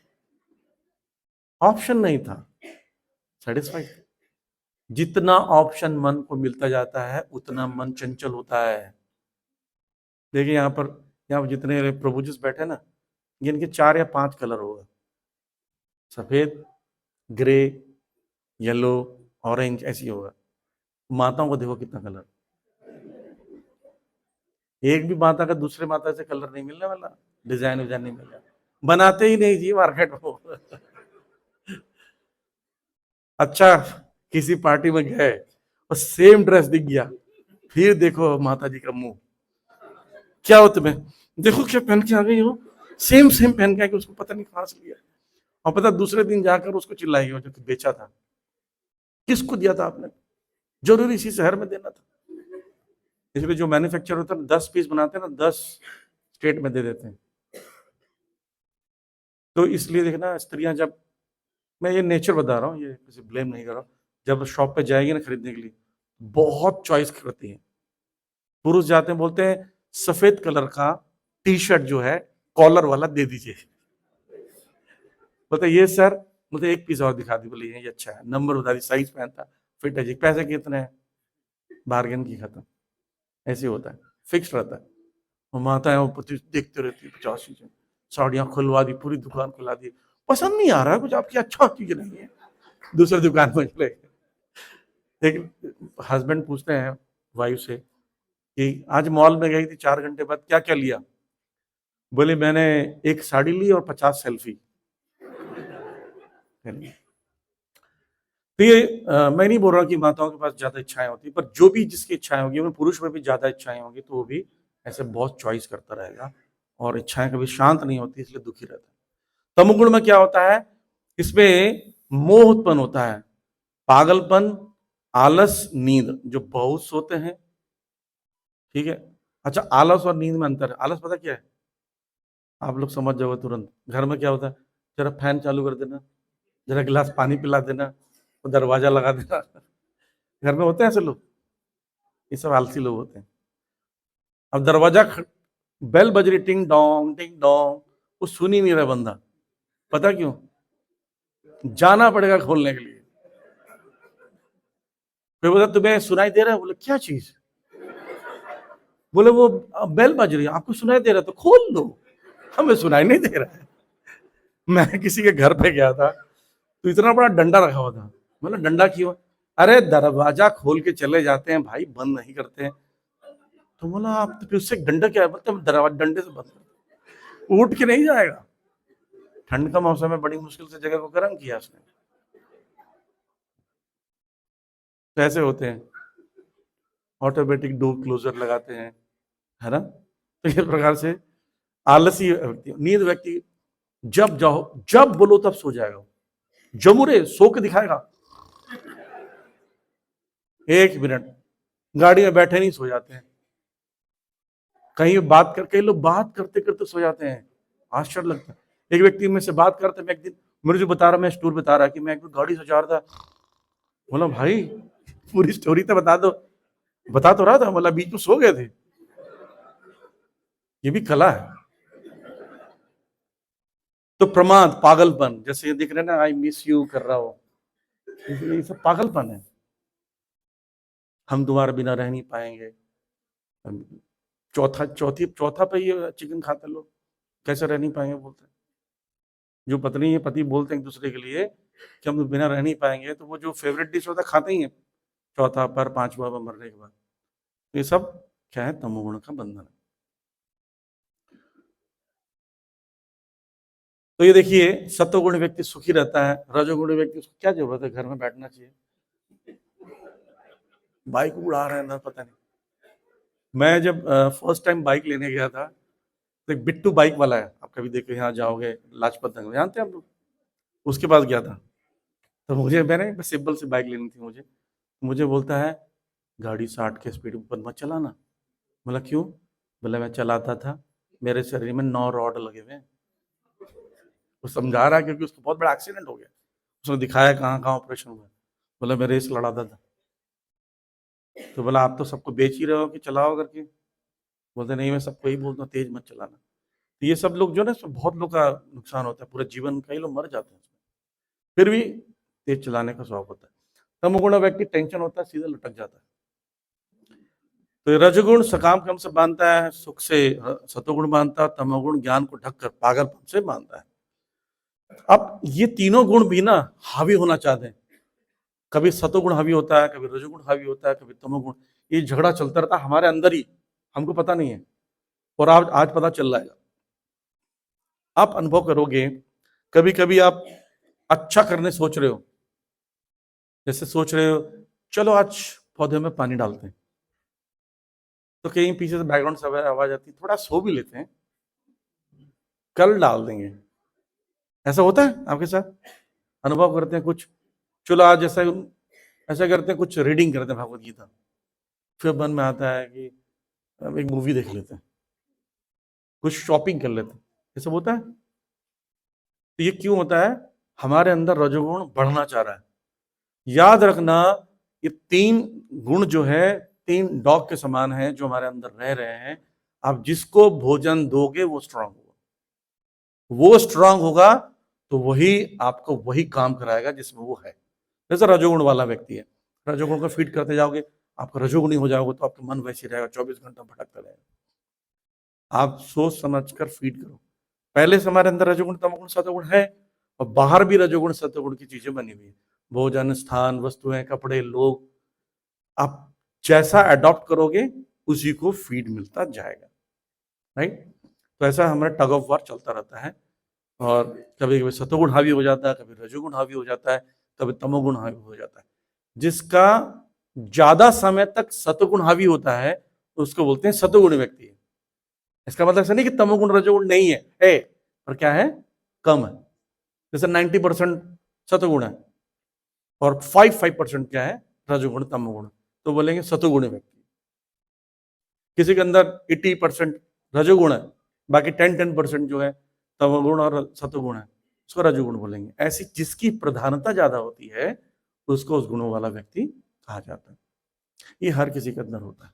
ऑप्शन नहीं था, सेटिस्फाइड। जितना ऑप्शन मन को मिलता जाता है, उतना मन चंचल होता है। देखिए यहाँ पर जितने प्रभु जी बैठे ना, इनके 4 या 5 कलर होगा, सफेद, ग्रे, येलो, ऑरेंज, ऐसी होगा। माताओं को देखो कितना कलर, एक भी माता का दूसरे माता से कलर नहीं मिलने वाला, डिजाइन विजाइन नहीं मिलेगा, बनाते ही नहीं जी मार्केट में। अच्छा, किसी पार्टी में गए और सेम ड्रेस दिख गया, फिर देखो माता जी का मुंह, क्या हो तुम्हें, देखो क्या पहन के आ गई हो, सेम सेम पहन के आ गई, उसको पता नहीं कहां से लिया। और पता दूसरे दिन जाकर उसको चिल्लाएगी, जो बेचा था, किसको दिया था आपने, जरूरी इसी शहर में देना था। इसलिए जो मैन्युफैक्चर होता है 10 पीस बनाते हैं ना, 10 स्टेट में दे देते हैं। तो इसलिए देखना, स्त्रियां जब, मैं ये नेचर बता रहा हूँ, ये किसी ब्लेम नहीं कर रहा हूँ, जब शॉप पे जाएगी ना खरीदने के लिए, बहुत चॉइस करती है। पुरुष जाते हैं, बोलते हैं सफेद कलर का टी शर्ट जो है कॉलर वाला दे दीजिए, बोलते ये सर, बोलते एक पीस और दिखा दी, बोले ये अच्छा है, नंबर बता दी, साइज पहनता, फिट है जी, पैसे कितने हैं, बार्गेन की खत्म। ऐसे होता है, फिक्स रहता है। और माता है वो देखते रहती है, 50 चीजें, साड़ियां खुलवा दी, पूरी दुकान खुला दी, पसंद नहीं आ रहा कुछ आपकी, अच्छा चीज नहीं है, दूसरी दुकान में चले। एक हस्बैंड पूछते हैं वाइफ से कि आज मॉल में गई थी, 4 घंटे बाद क्या क्या लिया? बोले मैंने एक साड़ी ली और 50 सेल्फी। तो ये मैं नहीं बोल रहा कि माताओं के पास ज्यादा इच्छाएं होती, पर जो भी जिसकी इच्छाएं होगी, उन पुरुष में भी ज्यादा इच्छाएं होंगी, तो वो भी ऐसे बहुत चॉइस करता रहेगा और इच्छाएं कभी शांत नहीं होती, इसलिए दुखी रहता है। तमोगुण में क्या होता है, इसमें मोह उत्पन्न होता है, पागलपन, आलस, नींद। जो बहुत सोते हैं, ठीक है। अच्छा, आलस और नींद में अंतर है। आलस पता क्या है, आप लोग समझ जाओगे तुरंत। घर में क्या होता है, जरा फैन चालू कर देना, जरा गिलास पानी पिला देना, तो दरवाजा लगा देना। घर में होते हैं ऐसे लोग, ये सब आलसी लोग होते हैं। अब बेल बज रही, टिंग डोंग, वो सुन ही नहीं रहा बंदा। पता क्यों, जाना पड़ेगा खोलने के लिए। फिर बोला तुम्हें सुनाई दे रहा है, बोले क्या चीज, बोले वो बेल बज रही है, आपको सुनाई दे रहा है तो खोल लो, हमें सुनाई नहीं दे रहा है। मैं किसी के घर पे गया था, तो इतना बड़ा डंडा रखा हुआ था। मतलब डंडा क्यों, अरे दरवाजा खोल के चले जाते हैं भाई, बंद नहीं करते हैं। तो बोला आप तो फिर उससे डंडा क्या है, मतलब दरवाजा डंडे से बंद कर, उठ के नहीं जाएगा। ठंड का मौसम है, बड़ी मुश्किल से जगह को गर्म किया उसने। तो ऐसे होते हैं, ऑटोमेटिक डोर क्लोजर लगाते हैं, है ना। तो इस प्रकार से आलसी व्यक्ति, नींद व्यक्ति, जब जाओ जब बोलो तब सो जाएगा, जमुरे सो के दिखाएगा। 1 मिनट गाड़ी में बैठे नहीं सो जाते हैं, कहीं बात कर, कई लोग बात करते करते सो जाते हैं, आश्चर्य लगता है। एक व्यक्ति में से बात करते, मैं एक दिन, मुझे जो बता रहा, मैं स्टोर बता रहा कि मैं एक गाड़ी से जा रहा था। बोला भाई पूरी स्टोरी तो बता दो, बता तो रहा था, बोला बीच में सो गए थे। ये भी कला है। तो प्रमाद, पागलपन, जैसे ये दिख रहे ना, आई मिस यू कर रहा हो, ये सब पागलपन है। हम तुम्हारे बिना रह नहीं पाएंगे। चौथा पे ये चिकन खाते लोग, कैसे रह नहीं पाएंगे बोलते हैं। जो पत्नी या पति बोलते हैं एक दूसरे के लिए कि हम बिना रह नहीं पाएंगे, तो वो जो फेवरेट डिश होता है खाते ही है, चौथा पर 5वां पर मरने के बाद। ये सब क्या है, तमोगुण का बंधन है। तो ये देखिए, सत्वगुण व्यक्ति सुखी रहता है, रजोगुण व्यक्ति, उसको क्या जरूरत है, घर में बैठना चाहिए, बाइक उड़ा रहे हैं ना, पता नहीं। मैं जब फर्स्ट टाइम बाइक लेने गया था, तो एक बिट्टू बाइक वाला है, आप कभी देखो, यहाँ जाओगे लाजपत नगर, जानते हैं आप लोग, उसके पास गया था। तो मैंने सिंपल सी बाइक लेनी थी मुझे बोलता है गाड़ी 60 के स्पीड पर मत चलाना। बोला क्यों, बोला मैं चलाता था, मेरे शरीर में 9 रॉड लगे हुए हैं। वो समझा रहा है क्योंकि उसको बहुत बड़ा एक्सीडेंट हो गया, उसने दिखाया कहाँ कहाँ ऑपरेशन हुआ। बोला मैं रेस लड़ाता था। तो बोला आप तो सबको बेच ही रहे हो कि चलाओ करके। बोलते नहीं, मैं सबको ही बोलता हूँ तेज मत चलाना। तो ये सब लोग जो ना, बहुत लोग का नुकसान होता है, पूरे जीवन कई लोग मर जाते हैं, फिर भी तेज चलाने का शौक होता है। तमोगुण व्यक्ति टेंशन होता है, सीधा लटक जाता है। तो रजगुण सकाम कर्म से बांधता है, सुख से, सतोगुण बांधता है, तमोगुण ज्ञान को ढककर पागलपन से बांधता है। अब ये तीनों गुण भी ना हावी होना चाहते हैं, कभी सतोगुण हावी होता है, कभी रजोगुण हावी होता है, कभी तमोगुण। ये झगड़ा चलता रहता है हमारे अंदर ही, हमको पता नहीं है, और आज पता चल रहा है। आप अनुभव करोगे, कभी कभी आप अच्छा करने सोच रहे हो, जैसे सोच रहे हो चलो आज पौधे में पानी डालते हैं, तो कहीं पीछे से बैकग्राउंड से आवाज आती है, थोड़ा सो भी लेते हैं, कल डाल देंगे। ऐसा होता है आपके साथ, अनुभव करते हैं कुछ, चलो आज ऐसा करते हैं, कुछ रीडिंग करते हैं भगवत गीता, फिर मन में आता है कि अब एक मूवी देख लेते हैं, कुछ शॉपिंग कर लेते हैं। ये सब होता है। तो ये क्यों होता है, हमारे अंदर रजोगुण बढ़ना चाह रहा है। याद रखना, ये 3 गुण जो है 3 डॉग के समान है जो हमारे अंदर रह रहे हैं। आप जिसको भोजन दोगे वो स्ट्रांग होगा, वो स्ट्रांग होगा तो वही आपको वही काम कराएगा जिसमें वो है। जैसे रजोगुण वाला व्यक्ति है, रजोगुण को फीड करते जाओगे, आपका रजोगुणी हो जाओगे, तो आपका मन वैसे रहेगा, 24 घंटा भटकता रहेगा। आप सोच समझ कर फीड करो। पहले से हमारे अंदर रजोगुण तमोगुण सतोगुण है, और बाहर भी रजोगुण सतोगुण की चीजें बनी हुई है, भोजन, स्थान, वस्तुएं, कपड़े, लोग। आप जैसा अडॉप्ट करोगे उसी को फीड मिलता जाएगा, राइट। तो ऐसा हमारा टग ऑफ वार चलता रहता है, और कभी कभी सतोगुण हावी हो जाता है, कभी रजोगुण हावी हो जाता है, कभी तमोगुण हावी हो जाता है। जिसका ज्यादा समय तक सतोगुण हावी होता है उसको बोलते हैं सतोगुण व्यक्ति। इसका मतलब ऐसा नहीं कि तमोगुण रजोगुण नहीं है, पर क्या है, कम है। जैसे 90% सतोगुण है और 5% क्या है, रजोगुण तमोगुण, तो बोलेंगे सतोगुणी व्यक्ति। किसी के अंदर 80% रजोगुण है, बाकी 10% जो है तमोगुण और सतोगुण है, उसको रजोगुण बोलेंगे। ऐसी जिसकी प्रधानता ज्यादा होती है उसको उस गुणों वाला व्यक्ति कहा जाता है। ये हर किसी के अंदर होता है।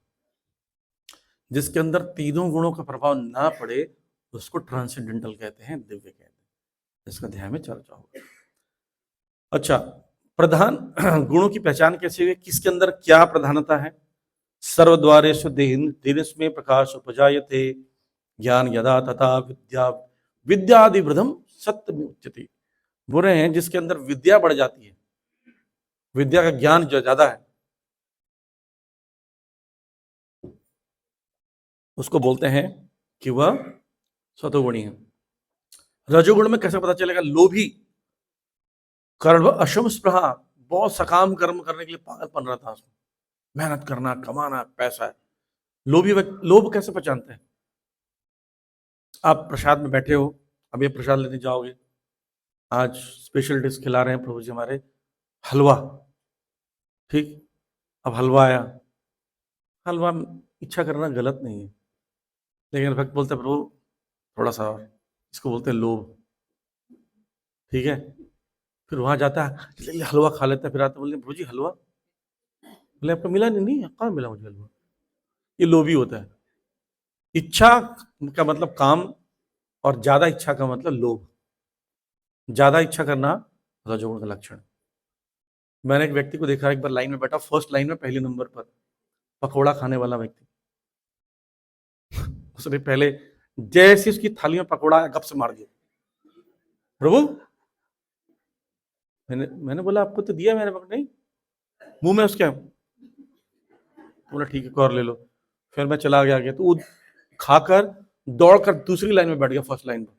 जिसके अंदर तीनों गुणों का प्रभाव ना पड़े उसको ट्रांसेंडेंटल कहते हैं, दिव्य कहते हैं। इसका ध्यान में चर्चा होगा। अच्छा, प्रधान गुणों की पहचान कैसे हुई, किसके अंदर क्या प्रधानता है। सर्वद्वारेषु दीनस्मे प्रकाश उपजायते, ज्ञान यदा तथा विद्या विद्यादिवृद्धम सत्यम उच्यते। बुरे हैं जिसके अंदर विद्या बढ़ जाती है, विद्या का ज्ञान जो ज्यादा है, उसको बोलते हैं कि वह सतोगुणी है। रजोगुण में कैसे पता चलेगा, लोभी, कर्म अशम स्पृहा, बहुत सकाम कर्म करने के लिए पागलपन रहता है उसको, मेहनत करना, कमाना, पैसा है। लोभी लोभ कैसे पहचानते हैं, आप प्रसाद में बैठे हो, अब ये प्रसाद लेने जाओगे, आज स्पेशल डिश खिला रहे हैं प्रभु जी हमारे, हलवा, ठीक, अब हलवा आया, हलवा इच्छा करना गलत नहीं है, लेकिन भक्त बोलते प्रभु थोड़ा सा और, इसको बोलते हैं लोभ, ठीक है। फिर वहां जाता है, हलवा खा लेता है, फिर आता बोलते प्रभु जी हलवा, बोले आपको मिला नहीं, कहाँ मिला मुझे हलवा, ये लोभी होता है। इच्छा का मतलब काम, और ज्यादा इच्छा का मतलब लोभ। ज्यादा इच्छा करना रजोगुण का लक्षण। मैंने एक व्यक्ति को देखा, एक बार लाइन में बैठा, फर्स्ट लाइन में पहले नंबर पर, पकौड़ा खाने वाला व्यक्ति। उसने पहले जैसे उसकी थाली में पकौड़ा गप से मार दिया, प्रभु, मैंने बोला आपको तो दिया मैंने, नहीं, मुंह में उसके, बोला ठीक है और ले लो। फिर मैं चला गया, तो वो खाकर दौड़कर दूसरी लाइन में बैठ गया, फर्स्ट लाइन पर।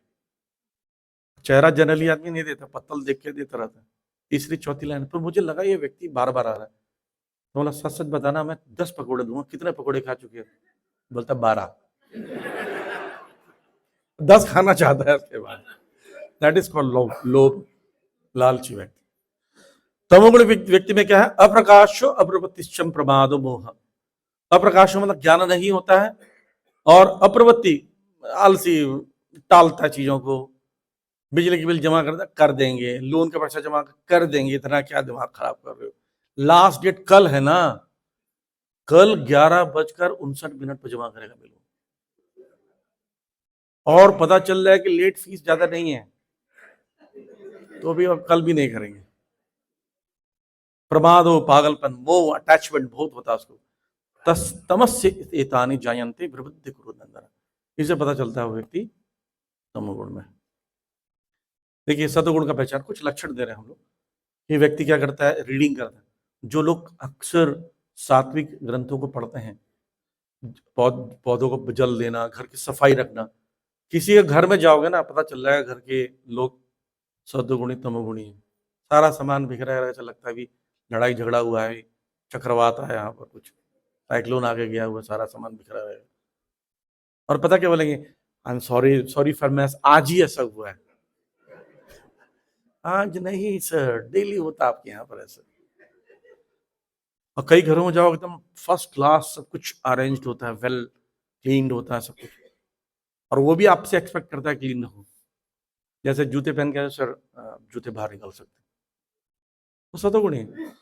चेहरा जनरली आदमी नहीं देता, पत्तल देख के देता रहता है। तीसरी चौथी लाइन पर मुझे लगा ये व्यक्ति बार बार आ रहा है, तो बोला सच सच बताना, मैं 10 पकौड़े दूंगा। कितने पकौड़े खा चुके हो, बोलता 12। 10 खाना चाहता है उसके बाद। दैट इज कॉल्ड लोभ, लोभ, लालची व्यक्ति। तमोगुण व्यक्ति में क्या है, अप्रकाशो अप्रवृत्तिश्चम प्रमादो मोह। अप्रकाशो मतलब ज्ञान नहीं होता है, और अप्रवृत्ति आलसी, टालता है चीजों को। बिजली की बिल जमा कर देंगे, लोन का पैसा जमा कर देंगे, इतना क्या दिमाग खराब कर रहे हो, लास्ट डेट कल है ना, कल 11:59 पर जमा करेगा बिल, और पता चल रहा है कि लेट फीस ज्यादा नहीं है, तो भी कल भी नहीं करेंगे। प्रमाद हो, पागलपन, मोह, अटैचमेंट बहुत होता है उसको। तमस्य एतानि जायन्ते प्रवृत्ति कुरुनंदन, इसे पता चलता है वो व्यक्ति तमोगुण में। देखिए सतोगुण का पहचान, कुछ लक्षण दे रहे हैं हम लोग। ये व्यक्ति क्या करता है, रीडिंग करता है। जो लोग अक्सर सात्विक ग्रंथों को पढ़ते हैं, पौधों को जल देना, घर की सफाई रखना, किसी के घर में जाओगे ना पता चल जाएगा घर के लोग सतोगुणी तमोगुणी है। सारा सामान बिखरा है, ऐसा लगता है भी लड़ाई झगड़ा हुआ है, चक्रवात है यहाँ पर, कुछ साइक्लोन आगे गया हुआ, सारा सामान बिखरा है। और पता क्या बोलेंगे, I am sorry for mess, आज ही ऐसा हुआ है। आज नहीं सर, डेली होता आपके यहाँ पर ऐसा। और कई घरों में जाओ एकदम फर्स्ट क्लास सब कुछ अरेंज्ड होता है, वेल क्लीन्ड होता है सब कुछ, और वो भी आपसे एक्सपेक्ट करता है क्लीन हो। जैसे जूते पहन के सर जूते बाहर निकल सकते, वो सतोगुण है।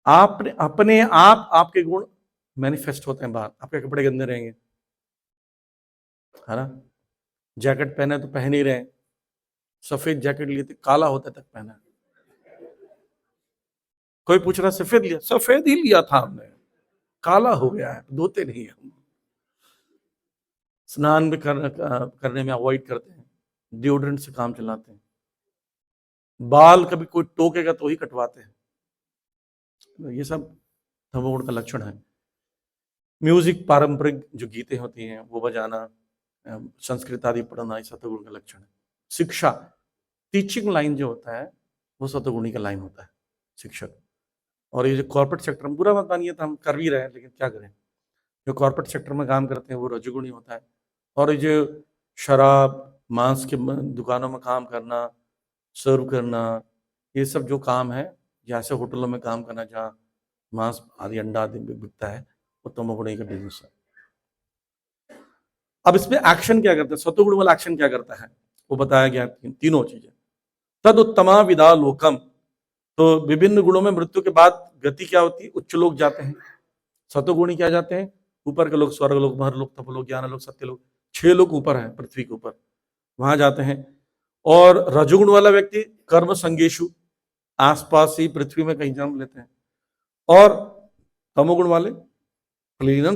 आपने अपने आप आपके गुण मैनिफेस्ट होते हैं बाहर। आपके कपड़े गंदे रहेंगे, है ना, जैकेट पहने तो पहन ही रहे, सफेद जैकेट लिए थे, काला होता तक पहना। कोई पूछ रहा सफेद लिया, सफेद ही लिया था हमने, काला हो गया है, धोते नहीं हम। स्नान भी करने में अवॉइड करते हैं, डिओड्रेंट से काम चलाते हैं, बाल कभी कोई टोकेगा तो ही कटवाते हैं। ये सब तमोगुण का लक्षण है। म्यूजिक, पारंपरिक जो गीतें होती हैं वो बजाना, संस्कृत आदि पढ़ना, ये सतोगुण का लक्षण है। शिक्षा, टीचिंग लाइन जो होता है वो सतोगुणी का लाइन होता है, शिक्षक। और ये जो कॉर्पोरेट सेक्टर में, बुरा मत मानिए तो हम कर भी रहे हैं, लेकिन क्या करें, जो कॉर्पोरेट सेक्टर में काम करते हैं वो रजोगुणी होता है, और ये जो शराब, मांस के दुकानों में काम करना, सर्व करना, ये सब जो काम है, या ऐसे होटलों में काम करना जहाँ मांस आदि, अंडा आदि बिकता है, वो तमोगुणी का बिजनेस है। अब इसमें एक्शन क्या करता है, सतोगुण वाला एक्शन क्या करता है, वो बताया गया तीनों चीजें। तद उत्तमा विदा लोकम, तो विभिन्न गुणों में मृत्यु के बाद गति क्या होती है, उच्च लोक जाते हैं। सतोगुणी क्या जाते हैं, ऊपर के लोग, स्वर्ग लोक, महर लोक, तप लोक, ज्ञान लोक, सत्य लोक, 6 लोग ऊपर है पृथ्वी के ऊपर, वहां जाते हैं। और रजोगुण वाला व्यक्ति कर्म संगेशु, आसपास ही पृथ्वी में कहीं जन्म लेते हैं। और तमोगुण वाले क्लीनम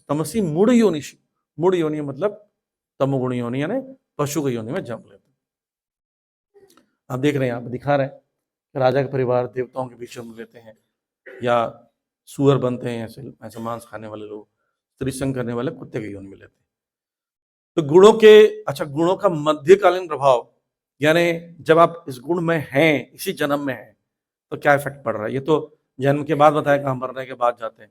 तमसी मूढ़ योनिषि, मूढ़ योनि मतलब तमोगुण योनि यानी पशु की योनि में जन्म लेते हैं। आप देख रहे हैं, आप दिखा रहे हैं, राजा का परिवार देवताओं के बीच जन्म लेते हैं, या सुअर बनते हैं, ऐसे मांस खाने वाले लोग, त्रिसंग करने वाले कुत्ते की योनि में लेते हैं। तो गुणों के, अच्छा, गुणों का मध्यकालीन प्रभाव, यानी जब आप इस गुण में हैं, इसी जन्म में हैं, तो क्या इफेक्ट पड़ रहा है, ये तो जन्म के बाद बताया, कहां मरने के बाद जाते हैं,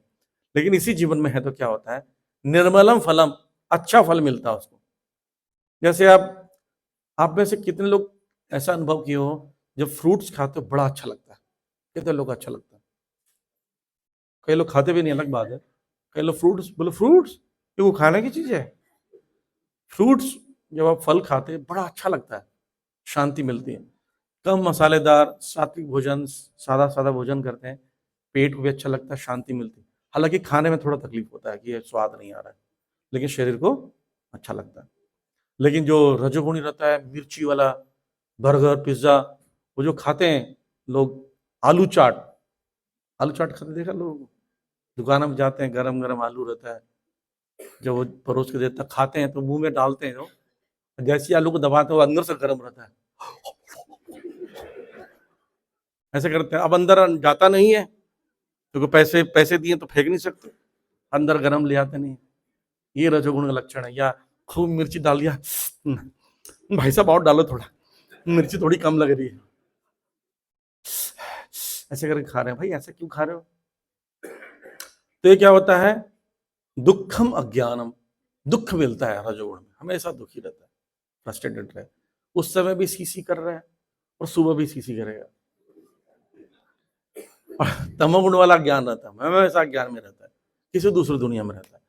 लेकिन इसी जीवन में है तो क्या होता है, निर्मलम फलम, अच्छा फल मिलता है उसको। जैसे आप में से कितने लोग ऐसा अनुभव किए हो, जब फ्रूट्स खाते हो बड़ा अच्छा लगता है, कितने लोग अच्छा लगता है, कई लोग खाते भी नहीं, अलग बात है, कई लोग फ्रूट्स, बोलो फ्रूट्स ये वो खाने की चीज है। फ्रूट्स जब आप फल खाते हैं बड़ा अच्छा लगता है, शांति मिलती है। कम मसालेदार सात्विक भोजन, सादा सादा भोजन करते हैं, पेट को भी अच्छा लगता है, शांति मिलती है। हालांकि खाने में थोड़ा तकलीफ होता है कि ये स्वाद नहीं आ रहा है, लेकिन शरीर को अच्छा लगता है। लेकिन जो रजोगुणी रहता है, मिर्ची वाला बर्गर, पिज्जा, वो जो खाते हैं लोग, आलू चाट, आलू चाट खाते देखा लोग, दुकानों में जाते हैं, गरम गरम आलू रहता है, जब वो परोस के देता खाते हैं तो मुंह में डालते हैं, जो जैसे आलू को दबाते हैं वो अंदर से गर्म रहता है, ऐसे करते हैं। अब अंदर जाता नहीं है, क्योंकि पैसे पैसे दिए तो फेंक नहीं सकते, अंदर गर्म ले आते नहीं। ये रजोगुण का लक्षण है। या खूब मिर्ची डाल दिया, भाई साहब और डालो थोड़ा, मिर्ची थोड़ी कम लग रही है, ऐसे करके खा रहे हैं। भाई ऐसे क्यों खा रहे हो? तो ये क्या होता है, दुखम अज्ञानम, दुख मिलता है रजोगुण में, हमेशा दुखी रहता है, फ्रस्ट्रेटेड रहे, उस समय भी सीसी कर रहा है और सुबह भी सीसी करेगा। और तमोगुण वाला ज्ञान रहता है, हमेशा ज्ञान में रहता है, किसी दूसरी दुनिया में रहता है।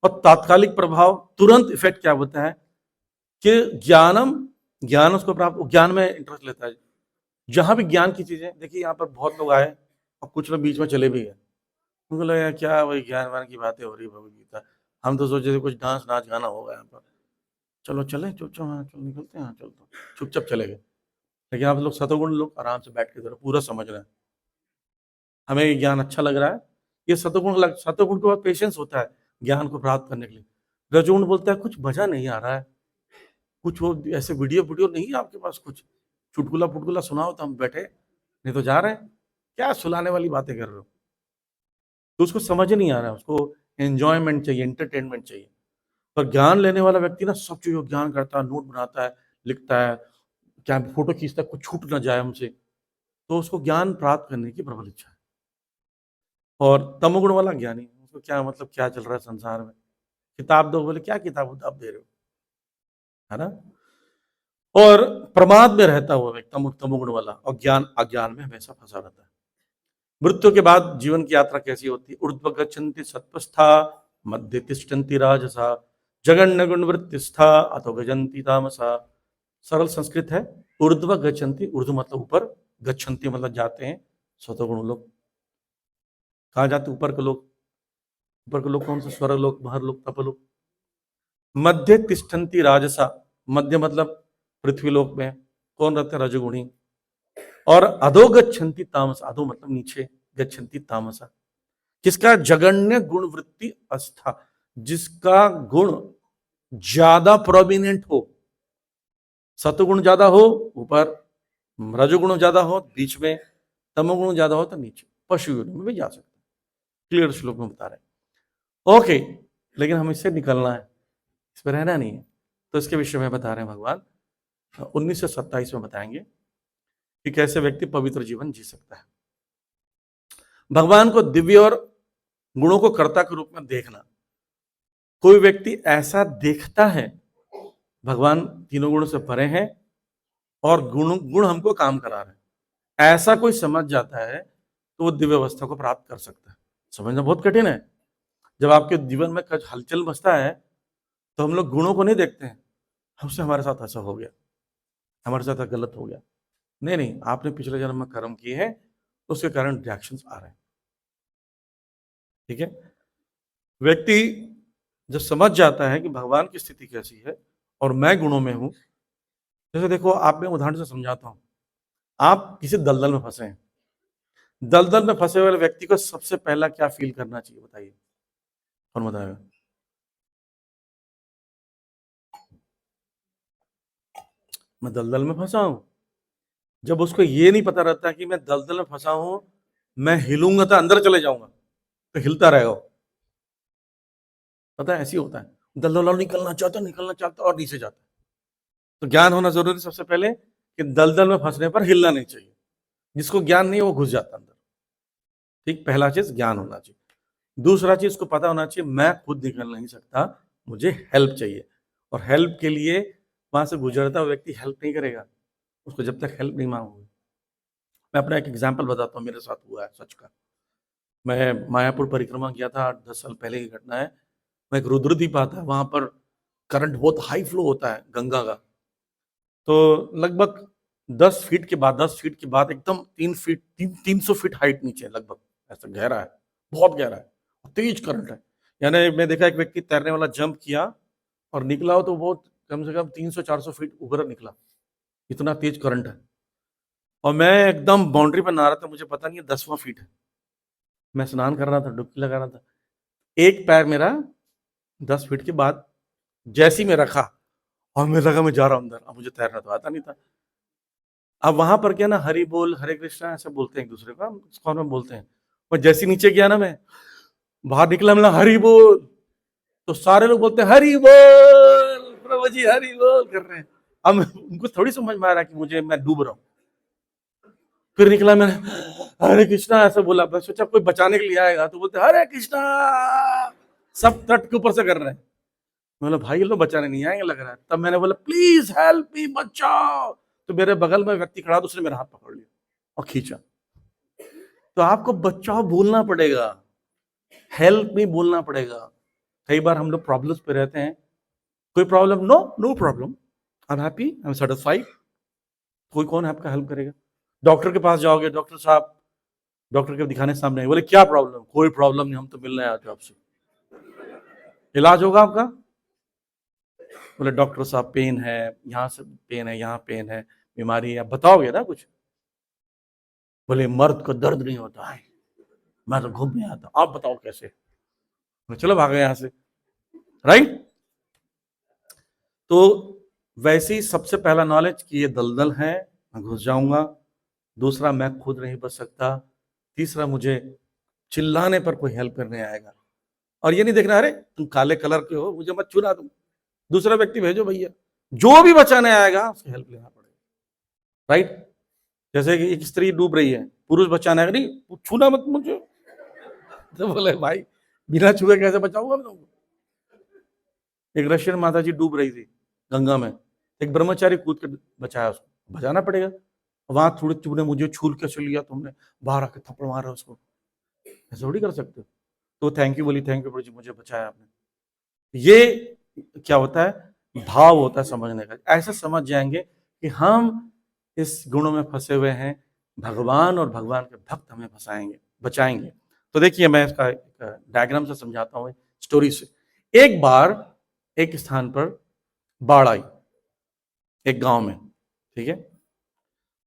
और तात्कालिक प्रभाव, तुरंत इफेक्ट क्या होता है कि ज्ञानम, ज्ञान उसको प्राप्त, ज्ञान में इंटरेस्ट लेता है। जहां भी ज्ञान की चीजें, देखिए यहाँ पर बहुत लोग आए और कुछ लोग बीच में चले भी गए, उनको लगा क्या वही ज्ञान वान की बातें हो रही भगवत गीता, हम तो सोचे थे कुछ डांस नाच गाना होगा यहाँ पर, चलो चले चुपचाप, हाँ चलो निकलते हैं, हाँ चलो, तो चुपचाप चले गए। लेकिन आप लोग सतोगुण लोग आराम से बैठ के जरा पूरा समझ रहे हैं, हमें ये ज्ञान अच्छा लग रहा है, ये सतोगुण, सतोगुण के बाद पेशेंस होता है ज्ञान को प्राप्त करने के लिए। रजोगुण बोलता है कुछ मजा नहीं आ रहा है, कुछ वो ऐसे वीडियो वीडियो नहीं है आपके पास, कुछ चुटकुला फुटकुला सुनाओ तो हम बैठे, नहीं तो जा रहे हैं, क्या सुलाने वाली बातें कर रहे हो। तो उसको समझ नहीं आ रहा है, उसको एंजॉयमेंट चाहिए, एंटरटेनमेंट चाहिए। पर ज्ञान लेने वाला व्यक्ति ना सब चीजों ज्ञान करता है, नोट बनाता है, लिखता है, क्या फोटो खींचता है, कुछ छूट ना जाए हमसे, तो उसको ज्ञान प्राप्त करने की प्रबल इच्छा है। और तमोगुण वाला ज्ञानी, उसको क्या मतलब, क्या चल रहा है संसार में, किताब दो, बोले क्या किताब उताब दे रहे हो, है ना। और प्रमाद में रहता हुआ व्यक्ति तमोगुण वाला, और ज्ञान अज्ञान में हमेशा फंसा रहता है। मृत्यु के बाद जीवन की यात्रा कैसी होती है, ऊर्ध्व गच्छन्ति सत्वस्था, मध्य तिष्ठन्ति राजसा, जगन्य गुण वृत्तिस्था, अतो गजन्ति तामसा। सरल संस्कृत है, ऊर्ध्व गच्छन्ति, ऊर्ध्व मतलब ऊपर, गच्छन्ति मतलब जाते हैं सतोगुण लोग। कहाँ जाते, ऊपर के लोग, ऊपर के लोग कौन से, स्वर्ग लोक, महर लोक, तप लोक। मध्य तिष्ठन्ति राजसा, मध्य मतलब पृथ्वी लोक में कौन रहते हैं, रजोगुणी। और अधो गच्छन्ति तामसा, अधो मतलब नीचे, गच्छन्ति तामसा, किसका, जगन्य गुण वृत्ति अस्था, जिसका गुण ज्यादा प्रोमिनेंट हो, सतुगुण ज्यादा हो ऊपर, रजोगुण ज्यादा हो बीच में, तमोगुण ज्यादा हो तो नीचे, पशु योनि में भी जा सकते हैं। क्लियर श्लोक में बता रहे हैं। ओके, लेकिन हम इससे निकलना है, इस पर रहना नहीं है, तो इसके विषय में बता रहे हैं भगवान। 19 से 27 में बताएंगे कि कैसे व्यक्ति पवित्र जीवन जी सकता है। भगवान को दिव्य और गुणों को कर्ता के रूप में देखना, कोई व्यक्ति ऐसा देखता है भगवान तीनों गुणों से परे हैं और गुण गुण हमको काम करा रहे हैं, ऐसा कोई समझ जाता है तो वो दिव्य अवस्था को प्राप्त कर सकता है। समझना बहुत कठिन है। जब आपके जीवन में कुछ हलचल मचता है तो हम लोग गुणों को नहीं देखते हैं, हमसे हमारे साथ ऐसा हो गया, हमारे साथ गलत हो गया। नहीं नहीं, आपने पिछले जन्म में कर्म किए हैं, उसके कारण रिएक्शंस आ रहे हैं। ठीक है। व्यक्ति जब समझ जाता है कि भगवान की स्थिति कैसी है और मैं गुणों में हूं, जैसे देखो, आप मैं उदाहरण से समझाता हूं। आप किसी दलदल में फंसे हैं, दलदल में फंसे हुए व्यक्ति को सबसे पहला क्या फील करना चाहिए, बताइए, कौन बताएगा? मैं दलदल में फंसा हूं। जब उसको ये नहीं पता रहता कि मैं दलदल में फंसा हूं, मैं हिलूंगा तो अंदर चले जाऊंगा, तो हिलता रहेगा वो। पता है, ऐसी होता है, दलदल निकलना चाहता और नीचे जाता है। तो ज्ञान होना जरूरी सबसे पहले कि दलदल में फंसने पर हिलना नहीं चाहिए। जिसको ज्ञान नहीं है वो घुस जाता अंदर। ठीक, पहला चीज ज्ञान होना चाहिए। दूसरा चीज उसको पता होना चाहिए मैं खुद निकल नहीं सकता, मुझे हेल्प चाहिए। और हेल्प के लिए वहां से गुजरता हुआ व्यक्ति हेल्प नहीं करेगा, उसको जब तक हेल्प नहीं मांगोगे। मैं अपना एक एग्जाम्पल बताता हूँ, मेरे साथ हुआ है सच का। मैं मायापुर परिक्रमा किया था, 8-10 साल पहले की घटना है। मैं एक रुद्रद्वीप आता है, वहां पर करंट बहुत हाई फ्लो होता है गंगा का। तो लगभग 10 फीट के बाद, 10 फीट के बाद एकदम 3 फीट, 300 फीट हाइट नीचे लगभग, ऐसा गहरा है, बहुत गहरा है, तेज करंट है। यानी मैं देखा एक व्यक्ति तैरने वाला जंप किया और निकला हो तो बहुत कम से कम 300-400 फीट ऊपर निकला, इतना तेज करंट है। और मैं एकदम बाउंड्री पर नहा रहा था, मुझे पता नहीं है 10वां फीट है। मैं स्नान कर रहा था, डुबकी लगा रहा था। एक पैर मेरा 10 फीट के बाद जैसी में रखा और मैं लगा मैं जा रहा हूं अंदर। अब मुझे तैरना तो आता नहीं था। अब वहां पर क्या ना, हरि बोल हरे कृष्णा ऐसे बोलते हैं एक दूसरे को, हम कौन में बोलते हैं। और जैसे नीचे गया ना, मैं बाहर निकला, मिला हरि बोल, तो सारे लोग बोलते हैं हरि बोल, प्रभु जी हरि बोल कर रहे हैं। अब उनको थोड़ी समझ में आ रहा है कि मुझे, मैं डूब रहा हूँ। फिर निकला मैंने, हरे कृष्णा ऐसा बोला। मैं सोचा कोई बचाने के लिए आएगा, तो बोलते हरे कृष्णा, सब तट के ऊपर से कर रहे हैं। मैं बोला भाई ये लोग बचाने नहीं आएंगे लग रहा है। तब मैंने बोला प्लीज हेल्प मी, बचाओ। तो मेरे बगल में व्यक्ति खड़ा था, उसने मेरा हाथ पकड़ लिया और खींचा। तो आपको बचाओ बोलना पड़ेगा, हेल्प मी बोलना पड़ेगा। कई बार हम लोग प्रॉब्लम्स पे रहते हैं, कोई problem, no no problem, I am happy, I am satisfied. कोई कौन आपका हेल्प करेगा? डॉक्टर के पास जाओगे, डॉक्टर साहब, डॉक्टर के दिखाने सामने बोले क्या प्रॉब्लम? कोई प्रॉब्लम नहीं, हम तो मिलने आए थे आपसे, इलाज होगा आपका। बोले डॉक्टर साहब पेन है, यहाँ से पेन है, यहाँ पेन है, बीमारी है, आप बताओगे ना कुछ। बोले मर्द को दर्द नहीं होता है, मैं तो घूमने आता, आप बताओ कैसे। चलो भागे यहाँ से, राइट। तो वैसे ही सबसे पहला नॉलेज कि ये दलदल है, मैं घुस जाऊंगा। दूसरा, मैं खुद नहीं बच सकता। तीसरा, मुझे चिल्लाने पर कोई हेल्प करने आएगा। और ये नहीं देखना अरे तुम काले कलर के हो, मुझे मत छुरा, तुम दूसरा व्यक्ति भेजो भैया। जो भी बचाने आएगा उसकी हेल्प लेना पड़ेगा, राइट। जैसे कि एक स्त्री डूब रही है, पुरुष बचाने आएगा, नहीं छूना मत मुझे। तो बोले भाई बिना छुए कैसे बचाऊंगा मैं तुमको। एक रशियन माता जी डूब रही थी गंगा में, एक ब्रह्मचारी कूद के बचाया उसको, बचाना पड़ेगा। वहां थोड़ी तुमने मुझे छूल कैसे लिया, तुमने बाहर आके थप्पड़ मारा उसको, ऐसे थोड़ी कर सकते हो। तो थैंक यू बोली, थैंक यू प्रभु जी, मुझे बचाया आपने। ये क्या होता है, भाव होता है समझने का। ऐसे समझ जाएंगे कि हम इस गुणों में फंसे हुए हैं, भगवान और भगवान के भक्त हमें फंसाएंगे, बचाएंगे। तो देखिए मैं इसका डायग्राम से समझाता हूँ, स्टोरी से। एक बार एक स्थान पर बाढ़ आई, एक गांव में, ठीक है।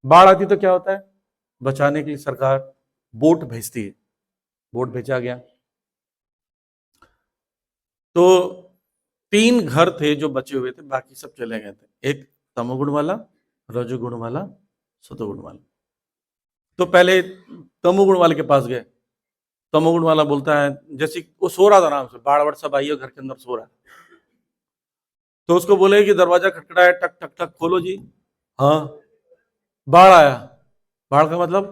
बाढ़ आती तो क्या होता है, बचाने के लिए सरकार बोट भेजती है। बोट भेजा गया तो 3 घर थे जो बचे हुए थे, बाकी सब चले गए थे। एक तमोगुण वाला, रजोगुण वाला, सतोगुण वाला। तो पहले तमोगुण वाले के पास गए। तमोगुण वाला बोलता है, जैसे वो सो रहा था आराम से, बाढ़ वाढ़ सब आई है, घर के अंदर सो रहा है। तो उसको बोले कि दरवाजा खटखटाया, टक टक टक, खोलो जी। हाँ, बाढ़ आया। बाढ़ का मतलब?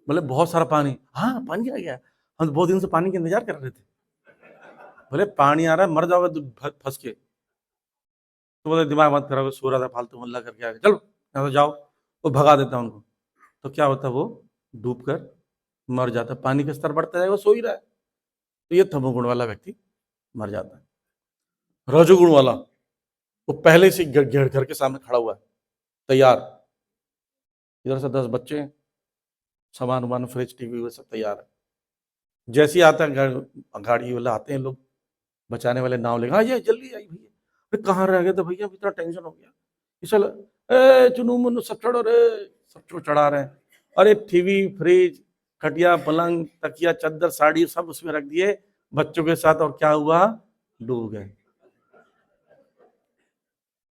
बोले बहुत सारा पानी। हाँ पानी आ गया, हम तो बहुत दिन से पानी का इंतजार कर रहे थे। बोले पानी आ रहा है, मर जाओगे फंस के। तो बोले दिमाग मत खराब, सो रहा था फालतू हल्ला करके आगे, चलो यहाँ से जाओ, वो भगा देता उनको। तो क्या होता, वो डूब कर मर जाता, पानी का स्तर बढ़ता जाएगा, वो सो ही रहा है। तो ये तमोगुण वाला व्यक्ति मर जाता है। रजोगुण वाला, वो पहले से घर के सामने खड़ा हुआ है तैयार, इधर से 10 बच्चे, सामान वामान, फ्रिज, टीवी, वो सब तैयार है। जैसे ही आता है गाड़ी वाला, आते हैं लोग बचाने वाले, नाव लेकर, हाँ ये जल्दी आई भैया, अरे कहाँ रह गए थे भैया, इतना टेंशन हो गया, चल चुनू मुन्नू सब चढ़ो रे, सब चढ़ा रहे हैं। अरे टीवी, फ्रिज, खटिया, पलंग, तकिया, चादर, साड़ी सब उसमें रख दिए बच्चों के साथ, और क्या हुआ, डूब गए।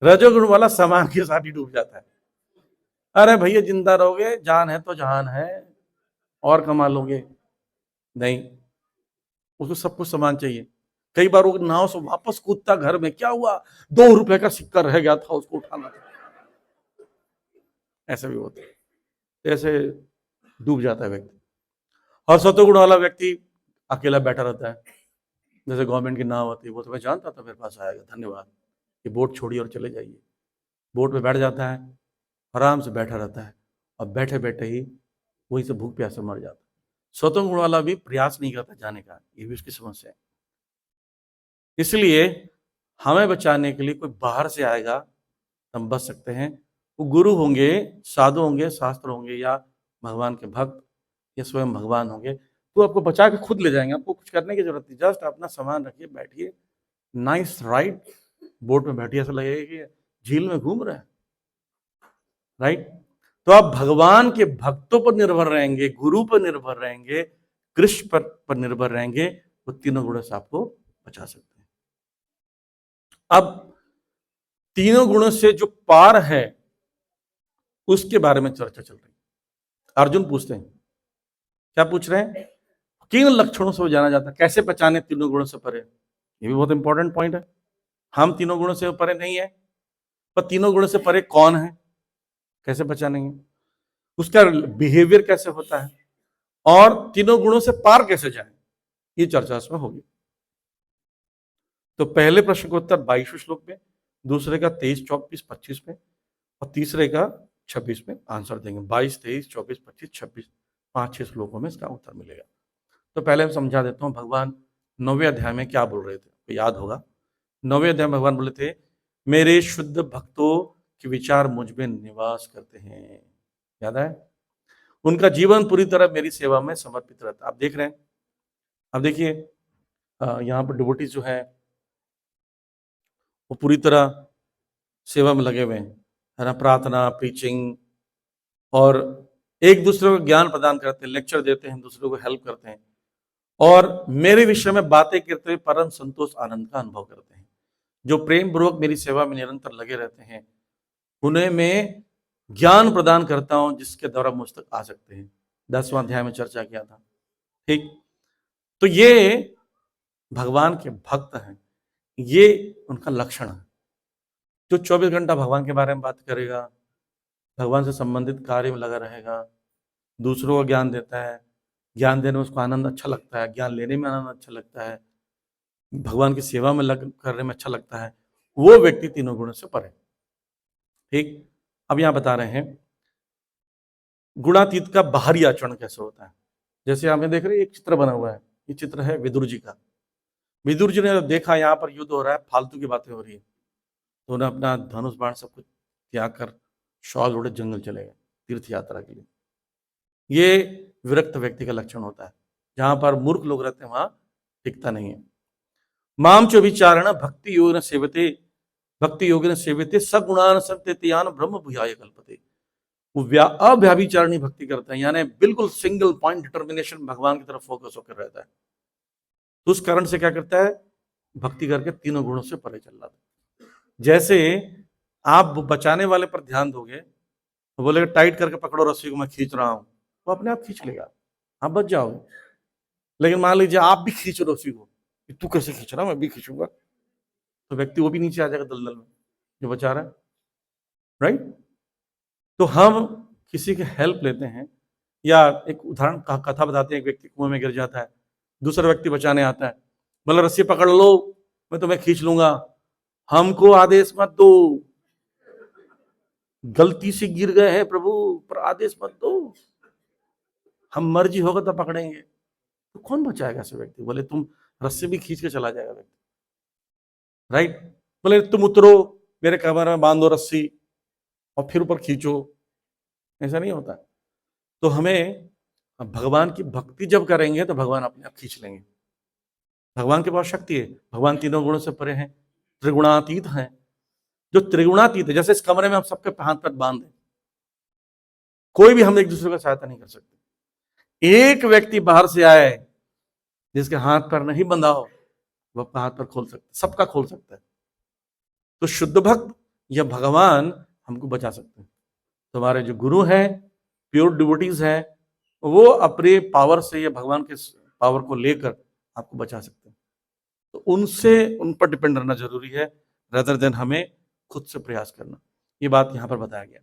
रजोगुण वाला सामान के साथ ही डूब जाता है। अरे भैया जिंदा रहोगे, जान है तो जहान है, और कमा लोगे नहीं, उसको सब कुछ सामान चाहिए। कई बार वो नाव से वापस कूदता घर में, क्या हुआ, 2 रुपए का सिक्का रह गया था, उसको उठाना था। ऐसे भी होते, ऐसे डूब जाता है व्यक्ति। और सतोगुण वाला व्यक्ति अकेला बैठा रहता है, जैसे गवर्नमेंट की नाव आती है, वो तो मैं जानता था मेरे पास आएगा, धन्यवाद, ये बोट छोड़िए और चले जाइए। बोट में बैठ जाता है, आराम से बैठा रहता है, और बैठे बैठे ही वहीं से भूख प्यास से मर जाता है। सतोगुण गुण वाला भी प्रयास नहीं करता जाने का, ये भी उसकी समस्या है। इसलिए हमें बचाने के लिए कोई बाहर से आएगा तो हम बच सकते हैं। वो गुरु होंगे, साधु होंगे, शास्त्र होंगे, या भगवान के भक्त, या स्वयं भगवान होंगे, तो आपको बचा के खुद ले जाएंगे। आपको कुछ करने की जरूरत नहीं, जस्ट अपना सामान रखिए, बैठिए, नाइस राइट, बोट में बैठिए, ऐसा लगेगा कि झील में घूम रहे हैं, राइट। तो आप भगवान के भक्तों पर निर्भर रहेंगे, गुरु पर निर्भर रहेंगे, कृष्ण पर निर्भर रहेंगे, वो तीनों गुणों से आपको बचा सकते हैं। अब तीनों गुणों से जो पार है उसके बारे में चर्चा चल रही है। अर्जुन पूछते हैं, क्या पूछ रहे हैं, किन लक्षणों से वो जाना जाता है, कैसे पहचाने तीनों गुणों से परे। ये भी बहुत इंपॉर्टेंट पॉइंट है। हम तीनों गुणों से परे नहीं है, पर तीनों गुणों से परे कौन है, कैसे पहचानेंगे, उसका बिहेवियर कैसे होता है, और तीनों गुणों से पार कैसे जाए, ये चर्चा इसमें होगी। तो पहले प्रश्न का उत्तर 22वें श्लोक में, दूसरे का 23, 24, 25 में, और तीसरे का 26 में आंसर देंगे। 22, 23, 24, 25, 26, 5-6 श्लोकों में इसका उत्तर मिलेगा। तो पहले हम समझा देता हूं भगवान 9वें अध्याय में क्या बोल रहे थे, तो याद होगा 9वें अध्याय में भगवान बोले थे, मेरे शुद्ध भक्तों के विचार मुझ में निवास करते हैं, याद है, उनका जीवन पूरी तरह मेरी सेवा में समर्पित रहता है। आप देख रहे हैं, अब देखिए यहाँ पर डिवोटीज जो है वो पूरी तरह सेवा में लगे हुए हैं, है ना, प्रार्थना, प्रीचिंग, और एक दूसरे को ज्ञान प्रदान करते हैं, लेक्चर देते हैं, दूसरों को हेल्प करते हैं, और मेरे विषय में बातें करते हुए परम संतोष आनंद का अनुभव करते हैं। जो प्रेम पूर्वक मेरी सेवा में निरंतर लगे रहते हैं, उन्हें मैं ज्ञान प्रदान करता हूं, जिसके द्वारा मुझ तक आ सकते हैं। 10वां अध्याय में चर्चा किया था, ठीक। तो ये भगवान के भक्त हैं, ये उनका लक्षण है। जो 24 घंटा भगवान के बारे में बात करेगा, भगवान से संबंधित कार्य में लगा रहेगा, दूसरों को ज्ञान देता है, ज्ञान देने में उसको आनंद अच्छा लगता है, ज्ञान लेने में आनंद अच्छा लगता है, भगवान की सेवा में लग करने में अच्छा लगता है, वो व्यक्ति तीनों गुणों से परे, ठीक। अब यहां बता रहे हैं गुणातीत का बाहरी आचरण कैसे होता है। जैसे आप देख रहे हैं, एक चित्र बना हुआ है, ये चित्र है विदुर जी का। विदुर जी ने देखा यहाँ पर युद्ध हो रहा है, फालतू की बातें हो रही है, तो उन्हें अपना धनुष बाण सब कुछ त्याग कर शॉल उड़े जंगल चले गए तीर्थ यात्रा के लिए। ये विरक्त व्यक्ति का लक्षण होता है, जहां पर मूर्ख लोग रहते हैं वहां टिकता नहीं है। माम च विचारण भक्ति योग सेवते, भक्ति योग सेवते सगुणान सत्ययान ब्रह्म भूयाय कल्पते। वो अव्याभिचारणी भक्ति करता है, यानी बिल्कुल सिंगल पॉइंट डिटर्मिनेशन, भगवान की तरफ फोकस होकर रहता है। तो उस कारण से क्या करता है, भक्ति करके तीनों गुणों से परे चल रहा था। जैसे आप बचाने वाले पर ध्यान दोगे, तो बोलेगा टाइट करके पकड़ो रस्सी को, मैं खींच रहा हूं, वो अपने आप खींच लेगा, आप बच जाओगे। लेकिन मान लीजिए आप भी खींच रस्सी को, तू कैसे खींच रहा, मैं भी खींचूंगा, तो व्यक्ति वो भी नीचे आ जाएगा दलदल में जो बचा रहा है, राइट। तो हम किसी की हेल्प लेते हैं, या एक उदाहरण कथा बताते हैं, एक व्यक्ति कुएं में गिर जाता है, दूसरा व्यक्ति बचाने आता है, बोला रस्सी पकड़ लो, मैं तुम्हें खींच लूंगा, हमको आदेश मत दो, गलती से गिर गए हैं प्रभु, पर आदेश मत दो, हम मर्जी होगा तो पकड़ेंगे। तो कौन बचाएगा ऐसे व्यक्ति? बोले तुम रस्सी भी खींच के चला जाएगा व्यक्ति, राइट? बोले तुम उतरो, मेरे कमर में बांधो रस्सी और फिर ऊपर खींचो, ऐसा नहीं होता। तो हमें भगवान की भक्ति जब करेंगे तो भगवान अपने आप खींच लेंगे। भगवान के पास शक्ति है, भगवान तीनों गुणों से परे हैं, त्रिगुणातीत हैं। जो त्रिगुणातीत है, जैसे इस कमरे में हम सबके हाथ पैर बांध दें, कोई भी हम एक दूसरे का सहायता नहीं कर सकते। एक व्यक्ति बाहर से आए जिसके हाथ पैर नहीं बंधा हो, वो अपना हाथ पैर खोल सकता है, सबका खोल सकता है। तो शुद्ध भक्त या भगवान हमको बचा सकते हैं। तुम्हारे जो गुरु हैं, प्योर डिवोटीज हैं, वो अपने पावर से या भगवान के पावर को लेकर आपको बचा सकते हैं। तो उन पर डिपेंड रहना जरूरी है, रेदर देन हमें खुद से प्रयास करना। ये बात यहाँ पर बताया गया।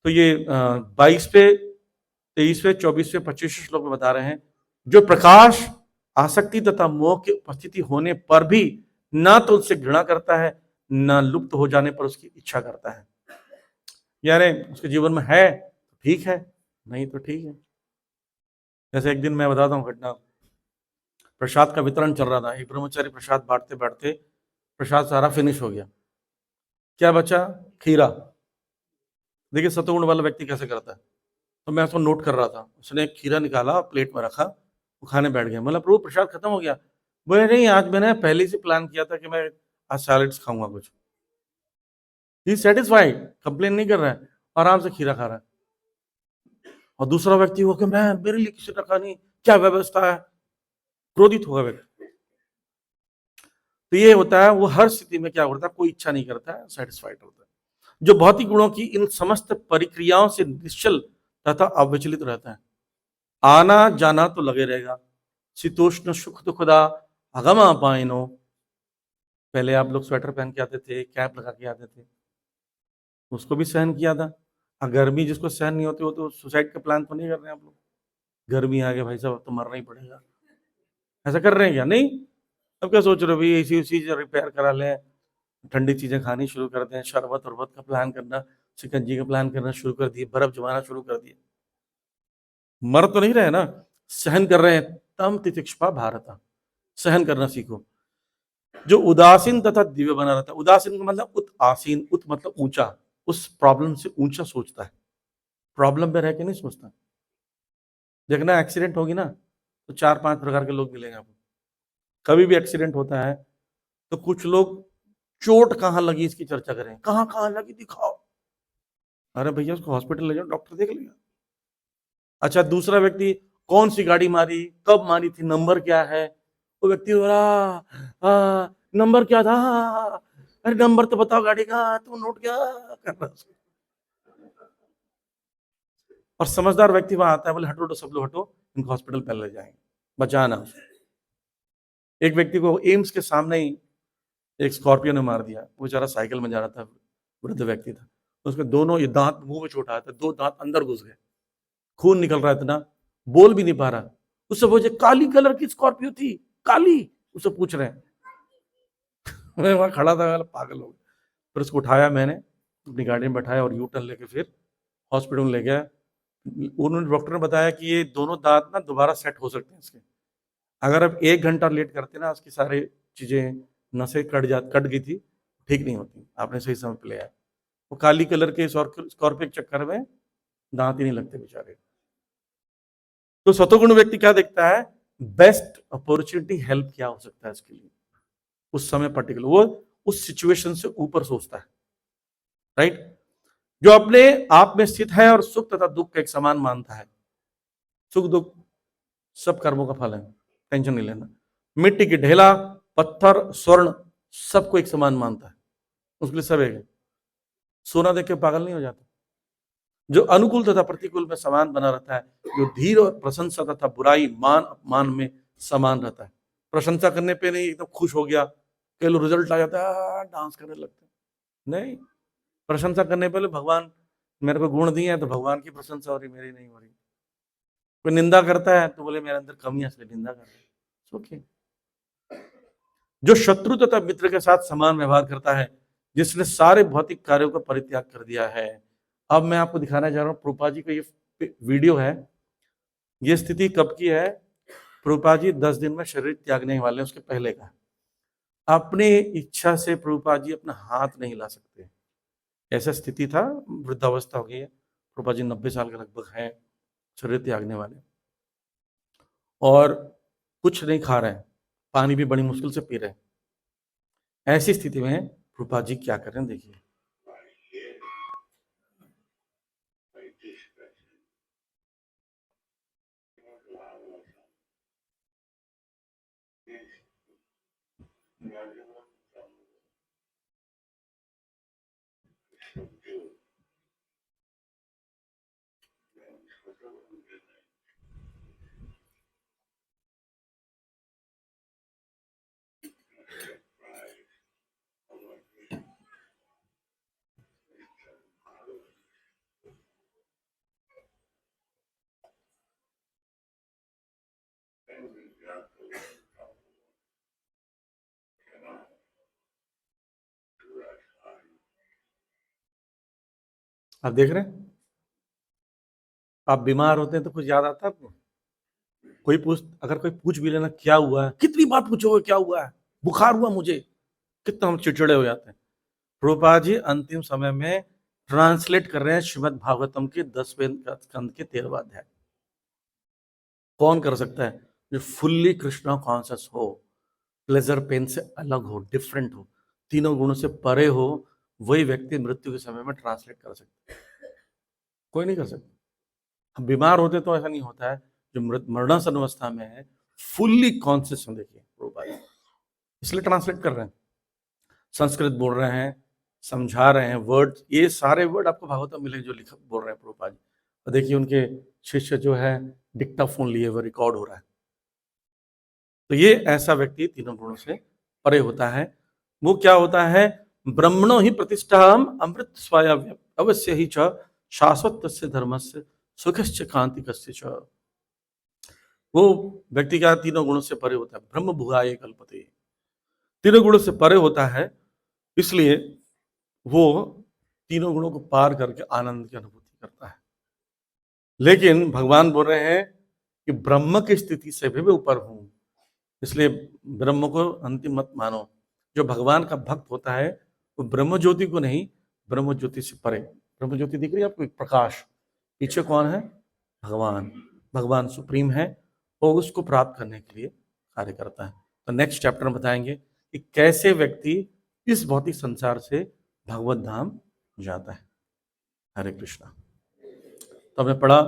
तो ये 22वें, 23वें, 24वें, 25वें श्लोक में बता रहे हैं, जो प्रकाश, आसक्ति तथा मोह की उपस्थिति होने पर भी ना तो उससे घृणा करता है, ना लुप्त हो जाने पर उसकी इच्छा करता है। यानी उसके जीवन में है तो ठीक है, नहीं तो ठीक है। जैसे एक दिन मैं बताता हूँ घटना, प्रसाद का वितरण चल रहा था, एक ब्रह्मचारी प्रसाद बांटते बांटते प्रसाद सारा फिनिश हो गया, क्या बचा? खीरा। देखिए सतोगुण वाला व्यक्ति कैसे करता है। तो मैं उसको नोट कर रहा था, उसने एक खीरा निकाला, प्लेट में रखा, वो खाने बैठ गया। मतलब प्रभु प्रसाद खत्म हो गया? बोले नहीं, आज मैंने पहले से प्लान किया था कि मैं आज सैलेड्स खाऊंगा कुछ। ही सेटिस्फाइड, कंप्लेन नहीं कर रहा है, आराम से खीरा खा रहा है। और दूसरा व्यक्ति हो कि मैं, मेरे लिए किसी रखा नहीं, क्या व्यवस्था है, क्रोधित होगा व्यक्ति। तो ये होता है, वो हर स्थिति में क्या होता है, कोई इच्छा नहीं करता है, सेटिस्फाइड होता है। जो भौतिक गुणों की इन समस्त प्रक्रियाओं से निश्चल तथा अविचलित रहता है, आना जाना तो लगे रहेगा। शीतोष्ण सुख दुखदा अगम अपायनो। पहले आप लोग स्वेटर पहन के आते थे, कैप लगा के आते थे, उसको भी सहन किया था। गर्मी जिसको सहन नहीं होती, वो तो सुसाइड का प्लान तो नहीं कर रहे हैं आप लोग? गर्मी आ गया भाई साहब, अब तो मरना ही पड़ेगा, ऐसा कर रहे हैं क्या? नहीं। अब क्या सोच रहे हो भाई, एसी उसी रिपेयर करा लें, ठंडी चीजें खानी शुरू कर दें, शरबत वरबत का प्लान करना, शिकंजी का प्लान करना शुरू कर दिए, बर्फ जमाना शुरू कर दिए। मर तो नहीं रहे ना, सहन कर रहे हैं। तम तितिक्षपा भारत, सहन करना सीखो। जो उदासीन तथा दिव्य बना रहता है, उदासीन का मतलब उत आसीन, उत मतलब ऊंचा, उस प्रॉब्लम से ऊंचा सोचता है, प्रॉब्लम में रह के नहीं सोचता। देखना एक्सीडेंट होगी ना तो 4-5 प्रकार के लोग मिलेंगे आपको। कभी भी एक्सीडेंट होता है तो कुछ लोग चोट कहाँ लगी इसकी चर्चा करें, कहाँ कहाँ लगी दिखाओ। अरे भैया उसको हॉस्पिटल ले जाओ, डॉक्टर देख लेगा। अच्छा, दूसरा व्यक्ति, कौन सी गाड़ी मारी, कब मारी थी, नंबर क्या है, वो व्यक्ति बोला नंबर क्या था, अरे नंबर तो बताओ गाड़ी का, तुम नोट क्या कर रहा। और समझदार व्यक्ति वहां आता है, बोले हटो सब लोग हटो, इनको हॉस्पिटल पहले ले जाएंगे, बचाना उसको। एक व्यक्ति को एम्स के सामने ही एक स्कॉर्पियो ने मार दिया, वो बेचारा साइकिल में जा रहा था, वृद्ध व्यक्ति था, उसके दोनों ये दांत मुंह में चोट आया था, 2 दांत अंदर घुस गए, खून निकल रहा है इतना, बोल भी नहीं पा रहा। उससे पूछे काली कलर की स्कॉर्पियो थी, काली, उससे पूछ रहे हैं। मैं वहां खड़ा था, पागल हो गया। फिर उसको उठाया मैंने, अपनी गाड़ी में बैठाया और यू टर्न लेके फिर हॉस्पिटल में ले गया। उन्होंने, डॉक्टर ने बताया कि ये दोनों दांत ना दोबारा सेट हो सकते हैं इसके, अगर आप 1 घंटा लेट करते ना, उसकी सारी चीजें, नसें कट गई थी, ठीक नहीं होती। आपने सही समय पे ले आया। वो काली कलर के स्कॉर्पियो के चक्कर में दांत ही नहीं लगते बेचारे। तो सतोगुण व्यक्ति क्या देखता है, बेस्ट अपॉर्चुनिटी हेल्प क्या हो सकता है इसके लिए, उस समय पर्टिकुलर वो उस सिचुएशन से ऊपर सोचता है, राइट? जो अपने आप में स्थित है और सुख तथा दुख का एक समान मानता है। सुख दुख सब कर्मों का फल है, टेंशन नहीं लेना। मिट्टी की ढेला, पत्थर, स्वर्ण, सबको एक समान मानता है, उसके लिए सब एक है। सोना देख के पागल नहीं हो जाता। जो अनुकूल तथा प्रतिकूल में समान बना रहता है, जो धीर और प्रशंसा तथा बुराई मान अपमान में समान रहता है। प्रशंसा करने पे नहीं एकदम खुश हो गया, कई लोग रिजल्ट आ जाता है डांस करने लगते हैं। नहीं, प्रशंसा करने पहले भगवान मेरे को गुण दिए हैं तो भगवान की प्रशंसा हो रही, मेरी नहीं हो रही। कोई निंदा करता है तो बोले मेरे अंदर कमियां, इसलिए निंदा कर रहे हैं। ओके। जो शत्रु तथा मित्र के साथ समान व्यवहार करता है, जिसने सारे भौतिक कार्यों का परित्याग कर दिया है। अब मैं आपको दिखाना चाह रहा हूं, प्रभुपाद जी का ये वीडियो है। ये स्थिति कब की है? प्रभुपाद जी 10 दिन में शरीर त्यागने वाले हैं, उसके पहले का। अपनी इच्छा से प्रभुपाद जी अपना हाथ नहीं ला सकते, ऐसा स्थिति था। वृद्धावस्था हो गई है, प्रभुपाद जी 90 साल के लगभग हैं, शरीर त्यागने वाले, और कुछ नहीं खा रहे हैं, पानी भी बड़ी मुश्किल से पी रहे हैं। ऐसी स्थिति में प्रभुपाद जी क्या कर रहे हैं, देखिए। आप देख रहे हैं, आप बीमार होते हैं तो कुछ याद आता है आपको? अगर कोई पूछ भी लेना क्या हुआ है, कितनी बार पूछोगे क्या हुआ है, बुखार हुआ मुझे, कितना हम चिड़चिड़े हो जाते हैं। प्रभुपाद जी अंतिम समय में ट्रांसलेट कर रहे हैं श्रीमद् भागवतम के 10वें स्कंद के 13वां अध्याय। कौन कर सकता है? जो फुल्ली कृष्णा कॉन्शियस हो, प्लेजर पेन से अलग हो, डिफरेंट हो, तीनों गुणों से परे हो, वही व्यक्ति मृत्यु के समय में ट्रांसलेट कर सकता है। कोई नहीं कर सकता। हम बीमार होते तो ऐसा नहीं होता है। जो मरणासन अवस्था में है, फुल्ली कॉन्शियस हो, देखिए प्रभुपाद जी इसलिए ट्रांसलेट कर रहे हैं, संस्कृत बोल रहे हैं, समझा रहे हैं वर्ड, ये सारे वर्ड आपको भागवतम मिले जो लिखा बोल रहे हैं प्रभुपाद जी। और देखिए उनके शिष्य जो है डिक्टाफोन लिए हुए रिकॉर्ड हो रहा है। तो ये ऐसा व्यक्ति तीनों गुणों से परे होता है। वो क्या होता है? ब्रह्मणो ही प्रतिष्ठाम अमृत स्वायव्य अवश्य ही च शाश्वत धर्मस्य सुखश्च कांति च। वो व्यक्ति क्या तीनों गुणों से परे होता है, ब्रह्म भुगाये कल्पते, तीनों गुणों से परे होता है, इसलिए वो तीनों गुणों को पार करके आनंद की अनुभूति करता है। लेकिन भगवान बोल रहे हैं कि ब्रह्म की स्थिति से भी मैं ऊपर हूं, इसलिए ब्रह्म को अंतिम मत मानो। जो भगवान का भक्त होता है वो ब्रह्म ज्योति को नहीं, ब्रह्म ज्योति से परे। ब्रह्म ज्योति दिख रही है आपको, एक प्रकाश, पीछे कौन है? भगवान। भगवान सुप्रीम है, वो उसको प्राप्त करने के लिए कार्य करता है। तो नेक्स्ट चैप्टर में बताएंगे कि कैसे व्यक्ति इस भौतिक संसार से भगवत धाम जाता है। हरे कृष्णा। तो हमने पढ़ा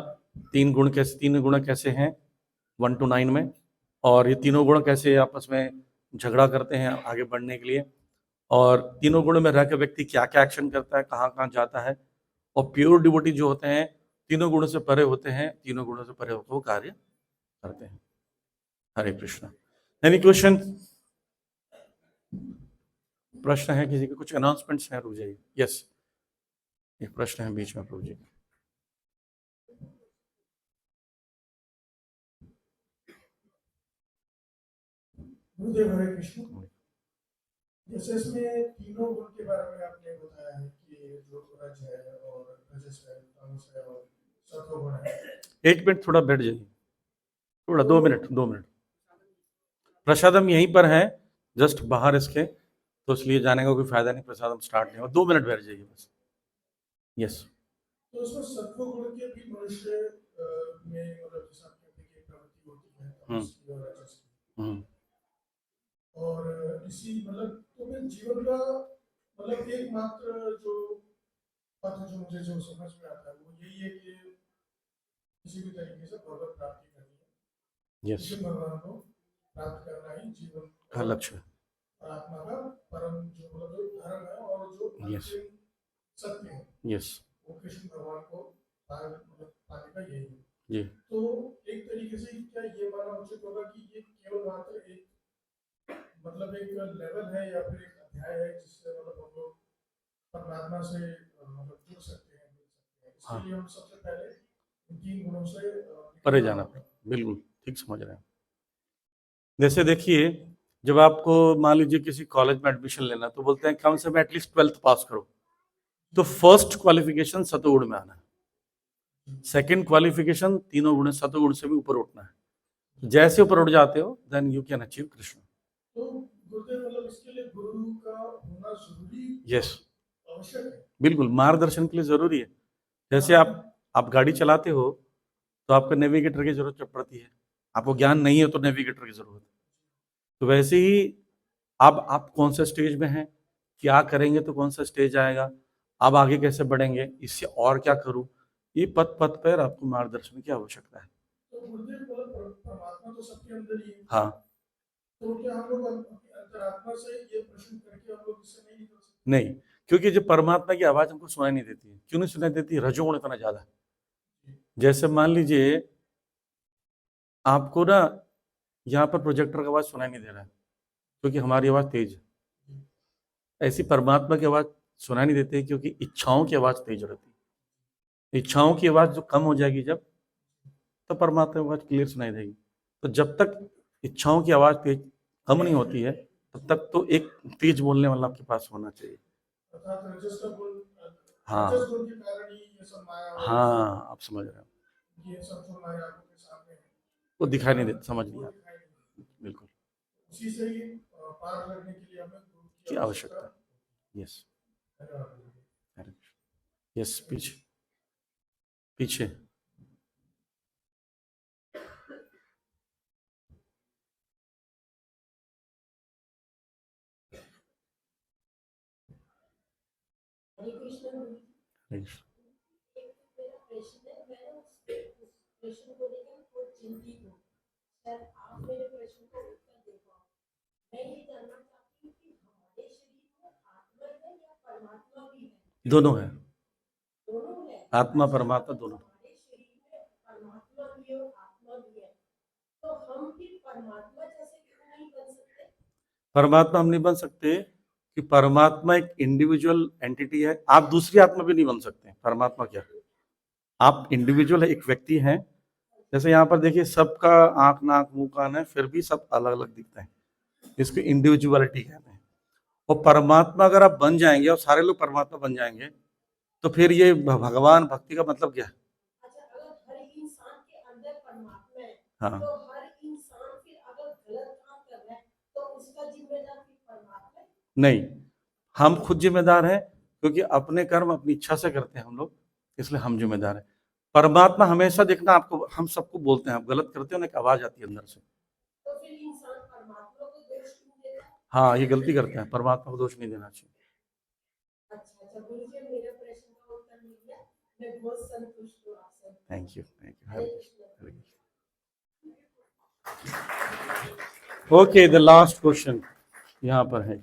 तीन गुण कैसे हैं 1 to 9 में, और ये तीनों गुण कैसे आपस में झगड़ा करते हैं आगे बढ़ने के लिए, और तीनों गुणों में रह कर व्यक्ति क्या क्या एक्शन करता है, कहाँ कहाँ जाता है। और प्योर डिवोटी जो होते हैं तीनों गुणों से परे होते हैं, तीनों गुणों से परे होकर वो कार्य करते हैं। हरे कृष्णा। Any question? प्रश्न है किसी के? कुछ अनाउंसमेंट्स हैं? रुक जाइए। यस, एक प्रश्न है बीच में, प्रभु जी। गुरुदेव हरे कृष्ण। जैसे इसमें तीनों गुण के बारे में आपने बताया है कि जो रज है और रजस है, तमस है और सत्व गुण है। एक मिनट थोड़ा बैठ जाइए, थोड़ा 2 मिनट। प्रसादम यहीं पर है, जस्ट बाहर इसके, तो इसलिए जाने का कोई फायदा नहीं, प्रसादम स्टार्ट नहीं हो। 2 मिनट बैठ जाइए बस। यस। तो उसमें सत्व गुण के भी मनुष्य में मतलब जैसा आप कहते हैं कि प्रवृत्ति होती है तमस की और रजस की, और इसी मतलब तो फिर जीवन का मतलब एकमात्र जो पथ जो मुझे जो समझ में आता है वो यही है कि किसी भी तरीके से भगवत प्राप्ति करनी है। यस, कृष्ण भगवान को प्राप्त करना ही जीवन का लक्ष्य है। और आत्मा का परम जो मतलब धर्म है और जो यस अंतिम सत्य है, यस वो कृष्ण भगवान को पाने का यही है। जी। तो एक तरीके से क्या ये मानना उचित होगा कि ये केवल मात्र एक मतलब एक लेवल है या फिर एक अध्याय है जिससे मतलब हम लोग परमात्मा से मतलब जुड़ सकते हैं, मिल सकते हैं। हाँ, इसलिए हम सबसे पहले इन तीन गुणों से परे जाना पड़ेगा। बिल्कुल ठीक समझ रहे हैं। जैसे देखिए, जब आपको मान लीजिए किसी कॉलेज में एडमिशन लेना तो बोलते हैं कम से कम एटलीस्ट 12th पास करो, तो फर्स्ट क्वालिफिकेशन सतोगुण में आना है, सेकंड क्वालिफिकेशन तीनों गुण सतोगुण से भी ऊपर उठना है। जैसे ऊपर उठ जाते हो then you can achieve Krishna. तो गुरुदेव मतलब इसके लिए गुरु का होना जरूरी यस, आवश्यक है। बिल्कुल, मार्गदर्शन के लिए जरूरी है। जैसे आप गाड़ी चलाते हो तो आपको नेविगेटर की जरूरत पड़ती है, आपको ज्ञान नहीं है तो नेविगेटर की जरूरत है। तो वैसे ही अब आप कौन सा स्टेज में हैं, क्या करेंगे तो कौन सा स्टेज आएगा, अब आगे कैसे बढ़ेंगे, इससे और क्या करूं, ये पथ पथ पर आपको मार्गदर्शन की आवश्यकता है। तो गुरुदेव मतलब परमात्मा तो सबके अंदर ही है। हाँ, तो क्या हम लोग अपनी अंतरात्मा से ये प्रश्न करके हम लोग इससे नहीं निकल सकते? नहीं, क्योंकि जो परमात्मा की आवाज हमको सुनाई नहीं देती है। क्यों नहीं सुनाई देती? रजोगुण इतना ज्यादा है। जैसे मान लीजिए आपको ना यहाँ पर प्रोजेक्टर का आवाज सुनाई नहीं दे रहा है क्योंकि हमारी आवाज तेज है, ऐसी परमात्मा की आवाज सुनाई नहीं देती है क्योंकि इच्छाओं की आवाज तेज रहती है। इच्छाओं की आवाज जो कम हो जाएगी जब, तो परमात्मा की आवाज क्लियर सुनाई देगी। तो जब तक इच्छाओं की आवाज तेज कम नहीं होती है तब तक तो एक तेज बोलने वाला आपके पास होना चाहिए। अर्थात रजस का गुण, हाँ रजस गुण के कारण ही ये सब माया और हाँ, आप समझ रहे हो, ये सब जो हमारे आंखों के सामने है वो दिखाई नहीं देता, समझ वो लिया, दिखाई नहीं देता। बिल्कुल उसी से ही पार लगने के लिए हमें गुरु की की आवश्यकता आवश्यकता है। यस, है। यस, पीछे पीछे। हरे कृष्ण। राइट। एक मेरा प्रश्न है, मैं उस प्रश्न को लेकर बहुत चिंतित हूँ। सर आप मेरे प्रश्न का उत्तर दे पाओ। मैं ये जानना चाहती हूँ कि हमारे शरीर में आत्मा है या परमात्मा भी है? दोनों है, दोनों है। आत्मा परमात्मा दोनों। हमारे शरीर में परमात्मा भी है और आत्मा भी है, तो हम फिर परमात्मा जैसे क्यों नहीं बन सकते? परमात्मा हम नहीं बन सकते कि परमात्मा एक इंडिविजुअल एंटिटी है, आप दूसरी आत्मा भी नहीं बन सकते। परमात्मा क्या, आप इंडिविजुअल है, एक व्यक्ति हैं। जैसे यहाँ पर देखिए सबका आंख नाक मुंह कान है, फिर भी सब अलग अलग दिखते हैं, इसको इंडिविजुअलिटी कहते हैं। और परमात्मा अगर आप बन जाएंगे और सारे लोग परमात्मा बन जाएंगे तो फिर ये भगवान भक्ति का मतलब क्या है? अच्छा, अगर हर इंसान के अंदर परमात्मा है, हाँ, तो हर इंसान फिर अगर गलत काम कर रहा है तो उसका जिम्मेदार फिर परमात्मा है? नहीं, हम खुद जिम्मेदार हैं क्योंकि अपने कर्म अपनी इच्छा से करते हैं हम लोग, इसलिए हम जिम्मेदार हैं। परमात्मा हमेशा देखना, आपको हम सबको बोलते हैं आप गलत करते हो ना, एक आवाज आती है अंदर से, तो फिर इंसान परमात्मा को दोष क्यों देता है? हाँ ये गलती करते हैं, परमात्मा को दोष नहीं देना चाहिए। अच्छा गुरु जी, मेरे प्रश्न का उत्तर मिल गया, मैं बहुत संतुष्ट हूँ आपसे। Thank you, thank you. Hare Krishna. Okay, the last question यहाँ पर है।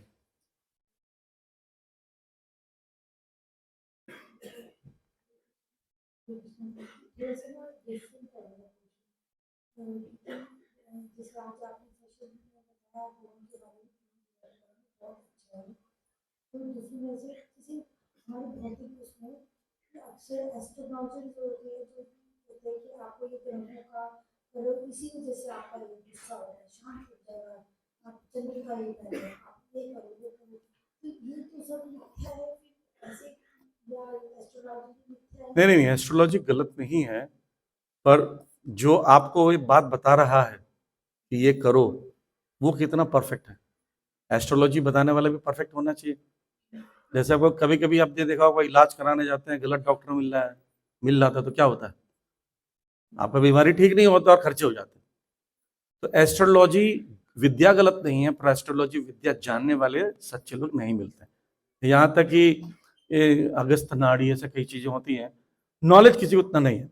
जिसका आज आपने सेशन में बताया गुरु के बारे में बहुत अच्छा है। तो जिसमें वैसे किसी हमारे भौतिक उसमें अक्सर एस्ट्रोलॉजर जो होते हैं जो कहते हैं कि आपको ये ग्रहों का मतलब इसी वजह से आपका ये गुस्सा हो रहा है, शांत हो जाएगा, आप चंद्रिका ये कर रहे हैं, आप ये करो वो करो, तो ये तो सब मिथ्या है। फिर ऐसे या एस्ट्रोलॉजी मिथ्या है? नहीं, एस्ट्रोलॉजी गलत नहीं है, पर जो आपको ये बात बता रहा है कि ये करो, वो कितना परफेक्ट है। एस्ट्रोलॉजी बताने वाला भी परफेक्ट होना चाहिए। जैसे आपको कभी कभी आपने देखा होगा, इलाज कराने जाते हैं, गलत डॉक्टर मिल रहा था तो क्या होता है, आपका बीमारी ठीक नहीं होता और खर्चे हो जाते हैं। तो एस्ट्रोलॉजी विद्या गलत नहीं है, पर एस्ट्रोलॉजी विद्या जानने वाले सच्चे लोग नहीं मिलते। यहाँ तक कि अगस्त नाड़ी ऐसे कई चीजें होती हैं, नॉलेज किसी को उतना नहीं है।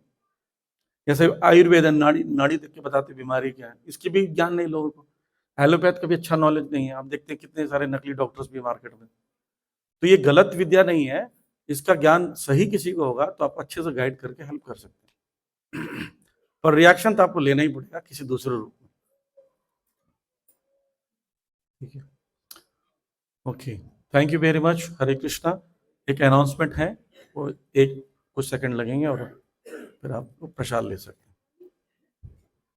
जैसे आयुर्वेद नाड़ी नाड़ी देख के बताते बीमारी क्या है, इसकी भी ज्ञान नहीं लोगों को। एलोपैथ का भी अच्छा नॉलेज नहीं है, आप देखते हैं कितने सारे नकली डॉक्टर्स भी मार्केट में। तो ये गलत विद्या नहीं है, इसका ज्ञान सही किसी को होगा तो आप अच्छे से गाइड करके हेल्प कर सकते हैं। पर रिएक्शन तो आपको लेना ही पड़ेगा किसी दूसरे रूप में। ठीक है, okay, thank you very much. Hare Krishna. एक अनाउंसमेंट है, वो एक कुछ सेकंड लगेंगे और फिर आप प्रसाद ले सकते हैं।